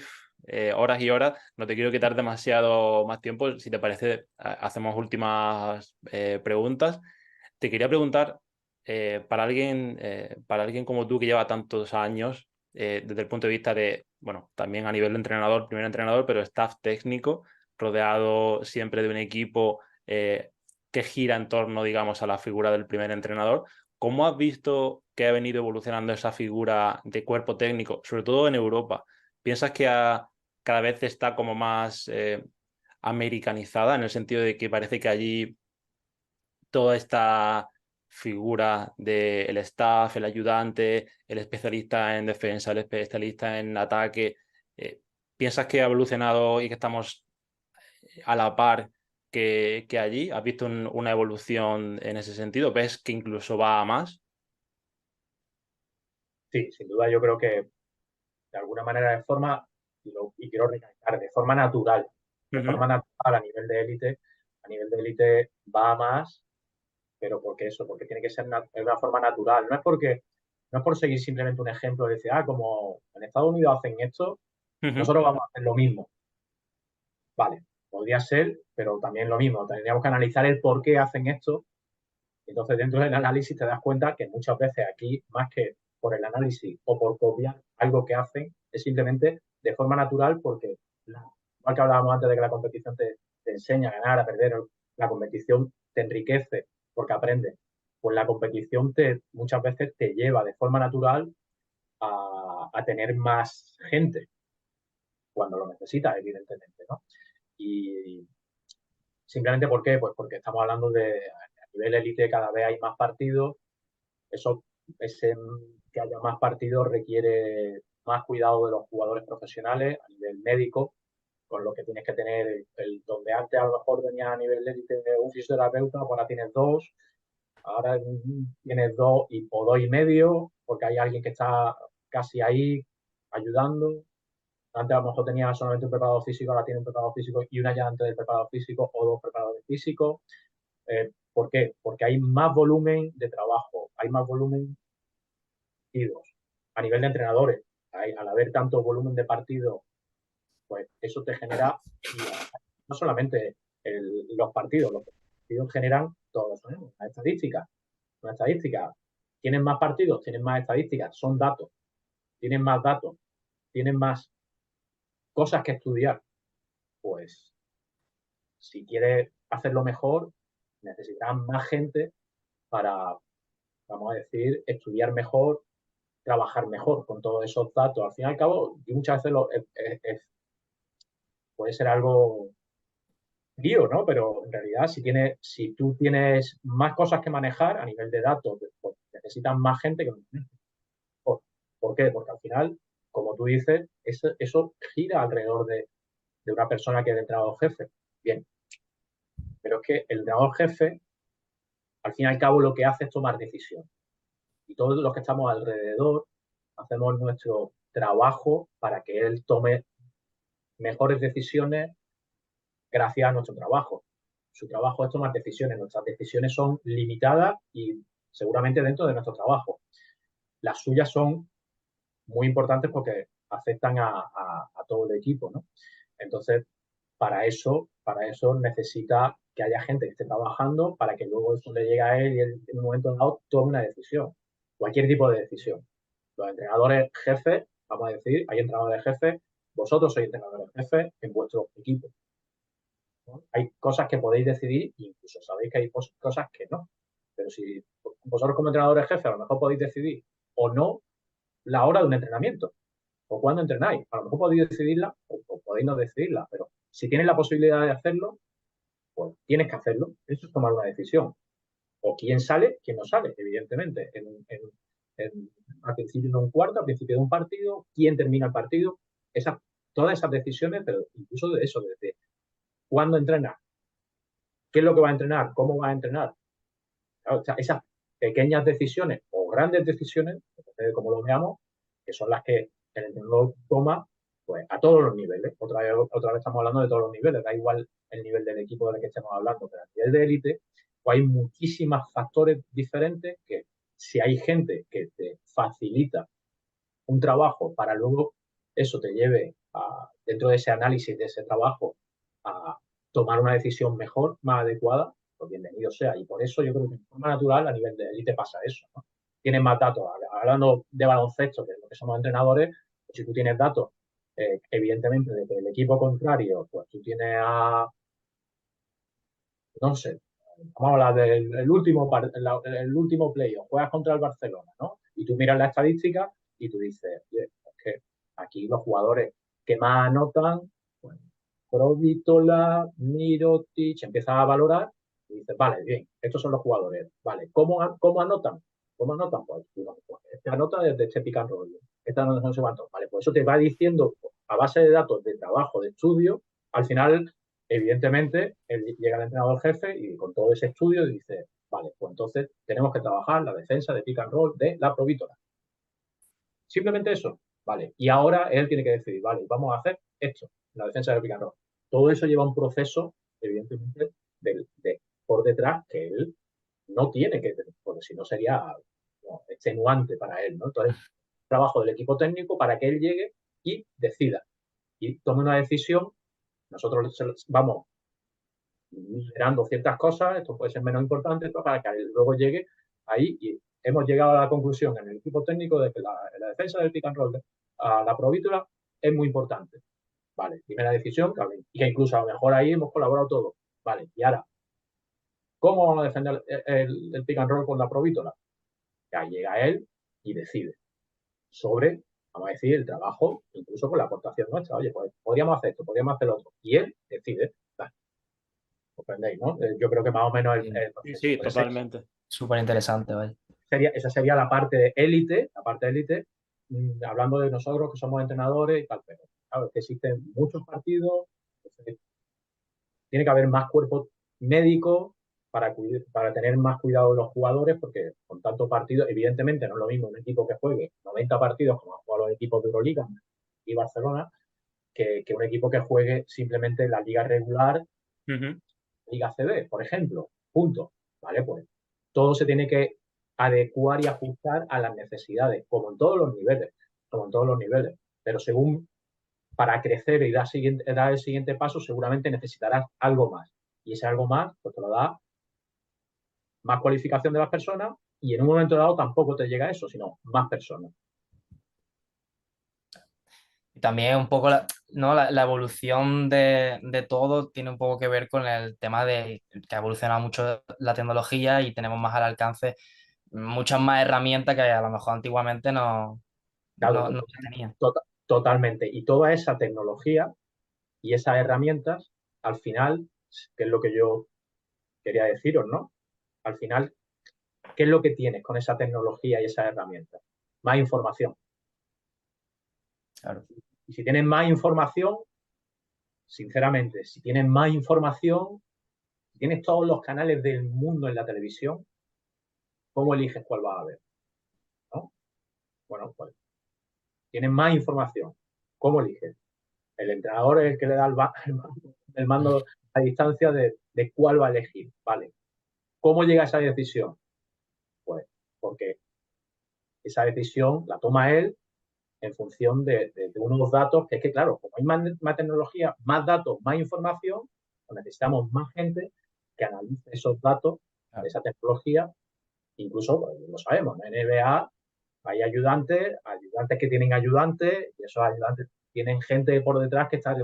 horas y horas, no te quiero quitar demasiado más tiempo, si te parece, hacemos últimas preguntas. Te quería preguntar, para alguien como tú que lleva tantos años, desde el punto de vista de, bueno, también a nivel de entrenador, primer entrenador, pero staff técnico, rodeado siempre de un equipo que gira en torno, digamos, a la figura del primer entrenador. ¿Cómo has visto que ha venido evolucionando esa figura de cuerpo técnico, sobre todo en Europa? ¿Piensas que cada vez está como más americanizada, en el sentido de que parece que allí toda esta figura del staff, el ayudante, el especialista en defensa, el especialista en ataque, ¿piensas que ha evolucionado y que estamos a la par que allí? ¿Has visto una evolución en ese sentido? ¿Ves que incluso va a más? Sí, sin duda yo creo que de alguna manera y quiero recalcar, de Ujú, forma natural a nivel de élite va a más, pero porque eso, porque tiene que ser de una forma natural. No es por seguir simplemente un ejemplo de decir, como en Estados Unidos hacen esto, ujú. nosotros vamos a hacer lo mismo. Vale, podría ser, pero también lo mismo. Tendríamos que analizar el por qué hacen esto. Entonces, dentro del análisis te das cuenta que muchas veces aquí, más que por el análisis o por copiar algo que hacen, es simplemente de forma natural porque, igual que hablábamos antes de que la competición te enseña a ganar, a perder, la competición te enriquece porque aprendes. Pues la competición muchas veces te lleva de forma natural a tener más gente cuando lo necesitas, evidentemente, ¿no? Y simplemente ¿por qué? Pues porque estamos hablando a nivel élite cada vez hay más partidos. Eso, ese, que haya más partidos requiere más cuidado de los jugadores profesionales a nivel médico, con lo que tienes que tener donde antes a lo mejor tenías a nivel élite un fisioterapeuta, pues ahora tienes dos o dos y medio, porque hay alguien que está casi ahí ayudando. Antes a lo mejor tenía solamente un preparador físico, ahora tiene un preparador físico y un ayudante del preparador físico o dos preparadores físicos. ¿Por qué? Porque hay más volumen de trabajo, hay más volumen de partidos. A nivel de entrenadores, al haber tanto volumen de partidos, pues eso te genera, no solamente los partidos generan todos las estadísticas. Una estadística. Tienen más partidos, tienen más estadísticas, son datos. Datos, tienen más cosas que estudiar. Pues si quieres hacerlo mejor, necesitarás más gente para, vamos a decir, estudiar mejor, trabajar mejor con todos esos datos. Al fin y al cabo, y muchas veces puede ser algo lío, ¿no? Pero en realidad, si tú tienes más cosas que manejar a nivel de datos, pues necesitas más gente que... ¿Por, ¿Por qué? Porque al final, como tú dices, eso gira alrededor de una persona que es el entrenador jefe. Bien, pero es que el entrenador jefe, al fin y al cabo, lo que hace es tomar decisiones. Y todos los que estamos alrededor hacemos nuestro trabajo para que él tome mejores decisiones gracias a nuestro trabajo. Su trabajo es tomar decisiones. Nuestras decisiones son limitadas y seguramente dentro de nuestro trabajo. Las suyas son muy importantes porque afectan a todo el equipo, ¿no? Entonces, para eso necesita que haya gente que esté trabajando para que luego eso le llegue a él y él en un momento dado tome una decisión, cualquier tipo de decisión. Los entrenadores jefes, vamos a decir, hay entrenadores jefes, vosotros sois entrenadores jefes en vuestro equipo. ¿no? Hay cosas que podéis decidir, incluso sabéis que hay cosas que no. Pero si vosotros como entrenadores jefes a lo mejor podéis decidir o no la hora de un entrenamiento o cuándo entrenáis, a lo mejor podéis decidirla o podéis no decidirla, pero si tienes la posibilidad de hacerlo, pues tienes que hacerlo. Eso es tomar una decisión. O quién sale, quién no sale, evidentemente. Al principio de un cuarto, al principio de un partido, quién termina el partido. Todas esas decisiones, pero incluso de eso, desde cuándo entrenar, qué es lo que va a entrenar, cómo va a entrenar. Claro, o sea, esas pequeñas decisiones o grandes decisiones, depende de cómo lo veamos, que son las que el entrenador toma pues, a todos los niveles. Otra vez estamos hablando de todos los niveles, da igual el nivel del equipo del que estemos hablando, pero a nivel de élite pues, hay muchísimos factores diferentes que si hay gente que te facilita un trabajo para luego eso te lleve dentro de ese análisis, de ese trabajo, a tomar una decisión mejor, más adecuada, pues bienvenido sea. Y por eso yo creo que de forma natural a nivel de élite pasa eso, ¿no? Tienes más datos. Hablando de baloncesto, que es lo que somos entrenadores, pues si tú tienes datos, evidentemente, de que el equipo contrario, pues tú tienes no sé, vamos a hablar del el último playoff, juegas contra el Barcelona, ¿no? Y tú miras la estadística y tú dices, oye, es que aquí los jugadores que más anotan, bueno, Provítola, Mirotic, empiezas a valorar y dices, vale, bien, estos son los jugadores, vale, ¿cómo anotan? ¿Cómo anotan? Pues, este anota desde este pick and roll, esta no sé cuánto, vale, pues eso te va diciendo a base de datos de trabajo, de estudio, al final evidentemente, llega el entrenador jefe y con todo ese estudio dice, vale, pues entonces tenemos que trabajar la defensa de pick and roll de la Provítola. Simplemente eso, vale. Y ahora él tiene que decidir, vale, vamos a hacer esto, la defensa del pick and roll. Todo eso lleva un proceso, evidentemente, por detrás que él no tiene que tener, porque si no sería extenuante para él, ¿no? Entonces, trabajo del equipo técnico para que él llegue y decida y tome una decisión. Nosotros vamos liderando ciertas cosas, esto puede ser menos importante, para que luego llegue ahí y hemos llegado a la conclusión en el equipo técnico de que la defensa del pick and roll a la Provítola es muy importante. Vale, primera decisión, y que incluso a lo mejor ahí hemos colaborado todos. Vale, y ahora, ¿cómo vamos a defender el pick and roll con la Provítola? Ya llega él y decide sobre, vamos a decir, el trabajo, incluso con la aportación nuestra. Oye, pues podríamos hacer esto, podríamos hacer lo otro. Y él decide. Vale, ¿comprendéis, no? Yo creo que más o menos el Sí, proceso. sí, totalmente. Súper interesante, ¿vale? Esa sería la parte de élite, hablando de nosotros que somos entrenadores y tal, pero claro, que existen muchos partidos, tiene que haber más cuerpos médicos para tener más cuidado de los jugadores, porque con tantos partidos, evidentemente no es lo mismo un equipo que juegue 90 partidos como han jugado los equipos de Euroliga y Barcelona, que un equipo que juegue simplemente la liga regular, Liga CB, por ejemplo, punto. ¿Vale? Pues todo se tiene que adecuar y ajustar a las necesidades, como en todos los niveles, como en todos los niveles. Pero según para crecer y dar el siguiente paso, seguramente necesitarás algo más. Y ese algo más, pues te lo da más cualificación de las personas y en un momento dado tampoco te llega eso, sino más personas. Y también un poco ¿no? la evolución de todo tiene un poco que ver con el tema de que ha evolucionado mucho la tecnología y tenemos más al alcance muchas más herramientas que a lo mejor antiguamente Claro, no se tenían. totalmente. Y toda esa tecnología y esas herramientas, al final, que es lo que yo quería deciros, ¿no? Al final, ¿qué es lo que tienes con esa tecnología y esas herramientas? Más información. Claro. Y si tienes más información, sinceramente, si tienes más información, si tienes todos los canales del mundo en la televisión, ¿cómo eliges cuál vas a ver? ¿No? Bueno, pues tienes más información. ¿Cómo eliges? El entrenador es el que le da el mando a distancia de cuál va a elegir. ¿Vale? ¿Cómo llega a esa decisión? Pues porque esa decisión la toma él en función de unos datos que es que, claro, como hay más tecnología, más datos, más información, pues necesitamos más gente que analice esos datos de esa tecnología. Incluso, pues, lo sabemos, en NBA hay ayudantes que tienen ayudantes, y esos ayudantes tienen gente por detrás que está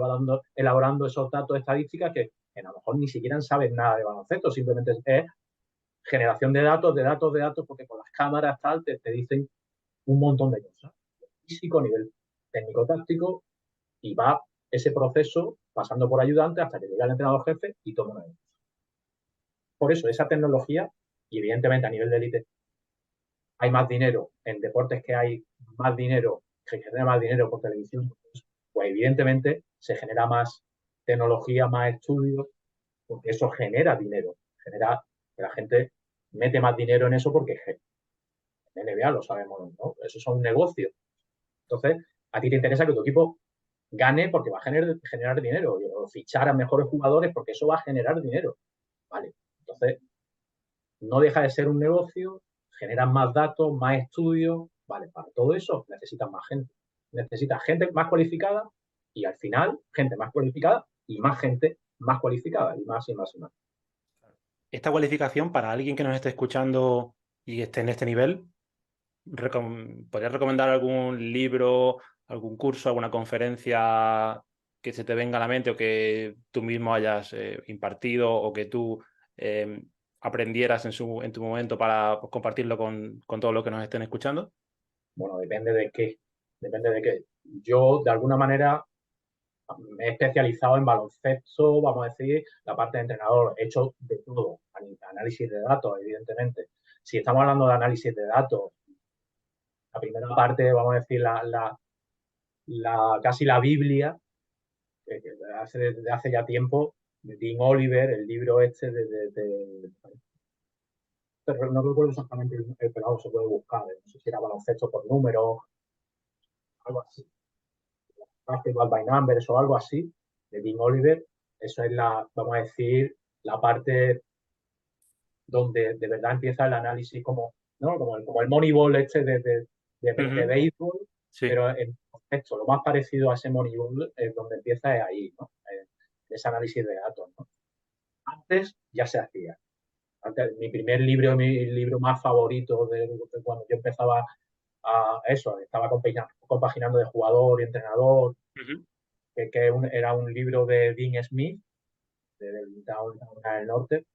elaborando esos datos estadísticas que que a lo mejor ni siquiera saben nada de baloncesto, simplemente es generación de datos, porque con las cámaras tal te dicen un montón de cosas. Físico, a nivel técnico-táctico, y va ese proceso pasando por ayudante hasta que llega el entrenador jefe y toma una decisión. Por eso, esa tecnología, y evidentemente a nivel de élite, hay más dinero en deportes que hay más dinero, que genera más dinero por televisión, pues evidentemente se genera más tecnología, más estudios, porque eso genera dinero, genera que la gente mete más dinero en eso porque en NBA lo sabemos, ¿no? Eso es un negocio. Entonces, a ti te interesa que tu equipo gane porque va a generar dinero, o fichar a mejores jugadores porque eso va a generar dinero. Vale, entonces no deja de ser un negocio, generan más datos, más estudios, vale, para todo eso necesitan más gente. Necesitas gente más cualificada y al final gente más cualificada y más gente más cualificada y más y más y más. Esta cualificación, para alguien que nos esté escuchando y esté en este nivel, ¿podrías recomendar algún libro, algún curso, alguna conferencia que se te venga a la mente o que tú mismo hayas impartido o que tú aprendieras en tu momento para pues, compartirlo con todos los que nos estén escuchando? Bueno, depende de qué. Depende de qué. Yo, de alguna manera, me he especializado en baloncesto, vamos a decir, la parte de entrenador. He hecho de todo. Análisis de datos, evidentemente. Si estamos hablando de análisis de datos, la primera parte, vamos a decir, casi la Biblia, que desde hace ya tiempo, de Dean Oliver, el libro este pero no recuerdo exactamente pero vamos, se puede buscar, no sé si era baloncesto por números, algo así, Basketball by Numbers o algo así, de Dean Oliver. Eso es vamos a decir, la parte donde de verdad empieza el análisis como, ¿no? como el Moneyball este de béisbol, Sí. pero en contexto, lo más parecido a ese Moneyball es donde empieza es ahí, ¿no? Ese análisis de datos, ¿no? Antes ya se hacía. Antes, mi libro más favorito de cuando yo empezaba a eso, estaba compaginando de jugador y entrenador, era un libro de Dean Smith, del Down del Norte,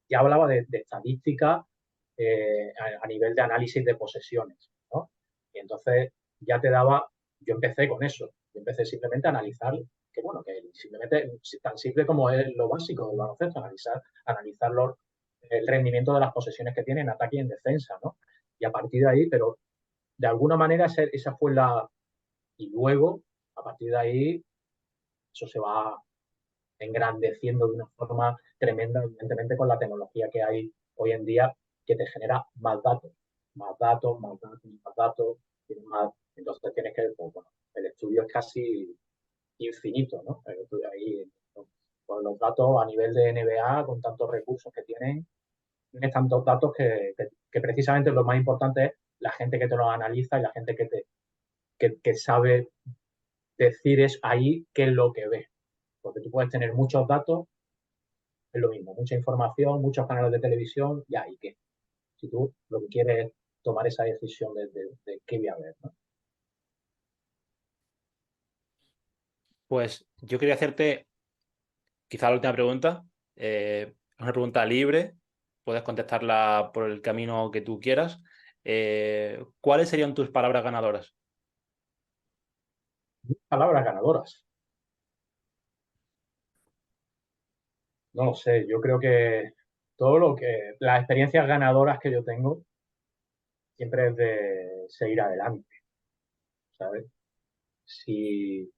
y hablaba de estadística a nivel de análisis de posesiones, ¿no? Y entonces ya yo empecé con eso, yo empecé simplemente a analizar, que bueno, que simplemente tan simple como es lo básico del baloncesto, analizar el rendimiento de las posesiones que tiene en ataque y en defensa, ¿no? Y a partir de ahí, pero de alguna manera esa fue y luego, a partir de ahí, eso se va engrandeciendo de una forma tremenda, evidentemente con la tecnología que hay hoy en día, que te genera más datos, más datos, más datos, más datos, más. Entonces tienes que, pues, bueno, el estudio es casi infinito, ¿no? Ahí, con los datos a nivel de NBA, con tantos recursos que tienes tantos datos que precisamente lo más importante es la gente que te los analiza y la gente que sabe decir es ahí qué es lo que ves. Porque tú puedes tener muchos datos, es lo mismo, mucha información, muchos canales de televisión, ya, ¿y qué? Si tú lo que quieres es tomar esa decisión de qué voy a ver, ¿no? Pues yo quería hacerte quizá la última pregunta. Es una pregunta libre, puedes contestarla por el camino que tú quieras. ¿Cuáles serían tus palabras ganadoras? Palabras ganadoras. No lo sé, yo creo que las experiencias ganadoras que yo tengo siempre es de seguir adelante, ¿sabes? Si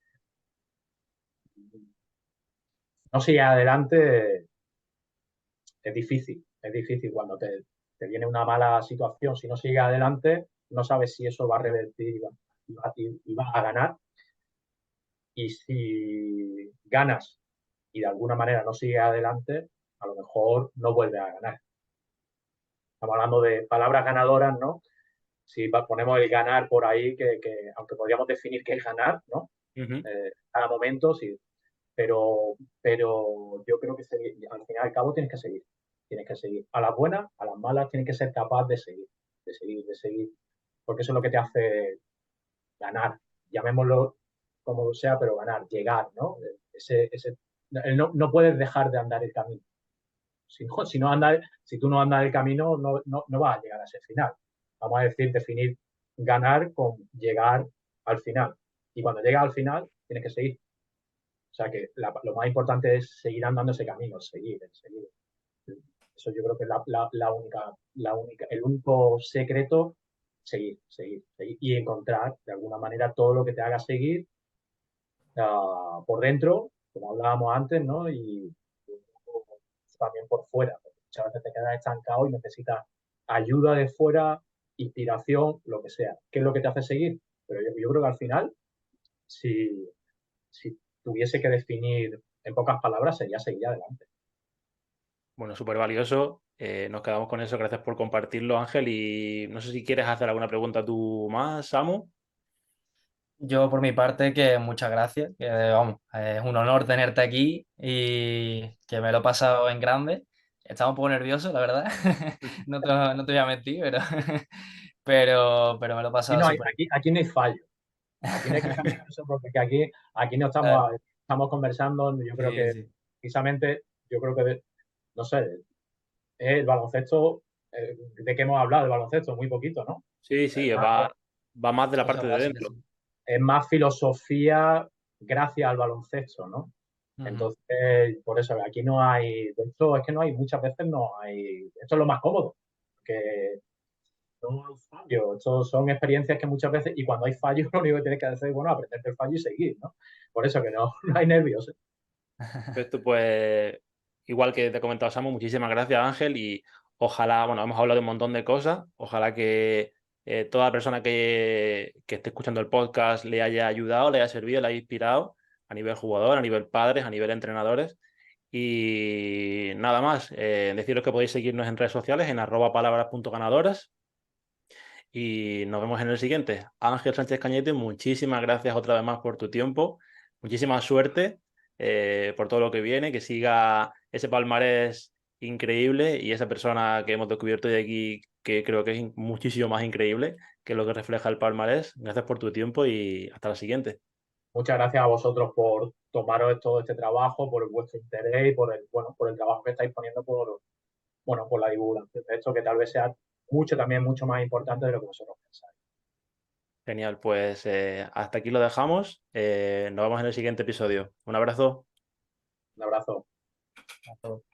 no sigues adelante, es difícil cuando te viene una mala situación, si no sigues adelante, no sabes si eso va a revertir y vas a ganar. Y si ganas y de alguna manera no sigues adelante, a lo mejor no vuelves a ganar. Estamos hablando de palabras ganadoras, ¿no? Si ponemos el ganar por ahí, que aunque podríamos definir qué es ganar, ¿no? Cada momento, sí. Pero yo creo que al final y al cabo tienes que seguir. Tienes que seguir. A las buenas, a las malas, tienes que ser capaz de seguir, de seguir, de seguir. Porque eso es lo que te hace ganar. Llamémoslo como sea, pero ganar, llegar, ¿no? Ese no puedes dejar de andar el camino. Si tú no andas el camino, no vas a llegar a ese final. Vamos a decir, definir ganar con llegar al final. Y cuando llegas al final, tienes que seguir. O sea que lo más importante es seguir andando ese camino, seguir. Eso yo creo que es el único secreto, seguir. Y encontrar de alguna manera todo lo que te haga seguir por dentro, como hablábamos antes, ¿no? Y también por fuera. Porque muchas veces te quedas estancado y necesitas ayuda de fuera, inspiración, lo que sea. ¿Qué es lo que te hace seguir? Pero yo creo que al final, si tuviese que definir en pocas palabras, sería seguir adelante. Bueno, súper valioso. Nos quedamos con eso. Gracias por compartirlo, Ángel. Y no sé si quieres hacer alguna pregunta tú más, Samu. Yo por mi parte que muchas gracias, que vamos, es un honor tenerte aquí y que me lo he pasado en grande. Estaba un poco nervioso, la verdad, no te voy a mentir, pero me lo he Y pasado no súper aquí no hay fallo. Aquí no hay que estar nervioso porque aquí no bien. estamos conversando. Yo creo Sí, que sí. precisamente, no sé, el baloncesto, ¿de qué hemos hablado? El baloncesto, muy poquito, ¿no? Sí, Es sí, más, va más de la Cosas parte de básicas, dentro. sí. es más filosofía gracias al baloncesto, ¿no? Ujú. Entonces, por eso, aquí no hay, de hecho, es que no hay, muchas veces no hay, esto es lo más cómodo, que no hay fallo, esto son experiencias que muchas veces, y cuando hay fallos, lo único que tienes que hacer es, bueno, aprender del fallo y seguir, ¿no? Por eso que no, no hay nervios. Perfecto, pues igual que te he comentado, Samu, muchísimas gracias, Ángel, y ojalá, bueno, hemos hablado de un montón de cosas, ojalá que toda persona que esté escuchando el podcast le haya ayudado, le haya servido, le haya inspirado a nivel jugador, a nivel padres, a nivel entrenadores. Y nada más, deciros que podéis seguirnos en redes sociales en @palabras.ganadoras y nos vemos en el siguiente. Ángel Sánchez Cañete, muchísimas gracias otra vez más por tu tiempo, muchísima suerte por todo lo que viene, que siga ese palmarés increíble y esa persona que hemos descubierto de aquí que creo que es muchísimo más increíble que lo que refleja el palmarés. Gracias por tu tiempo y hasta la siguiente. Muchas gracias a vosotros por tomaros todo este trabajo, por vuestro interés y por el trabajo que estáis poniendo por la divulgación de esto, que tal vez sea mucho más importante de lo que vosotros pensáis. Genial, pues hasta aquí lo dejamos. Nos vemos en el siguiente episodio. Un abrazo. Un abrazo. A todos.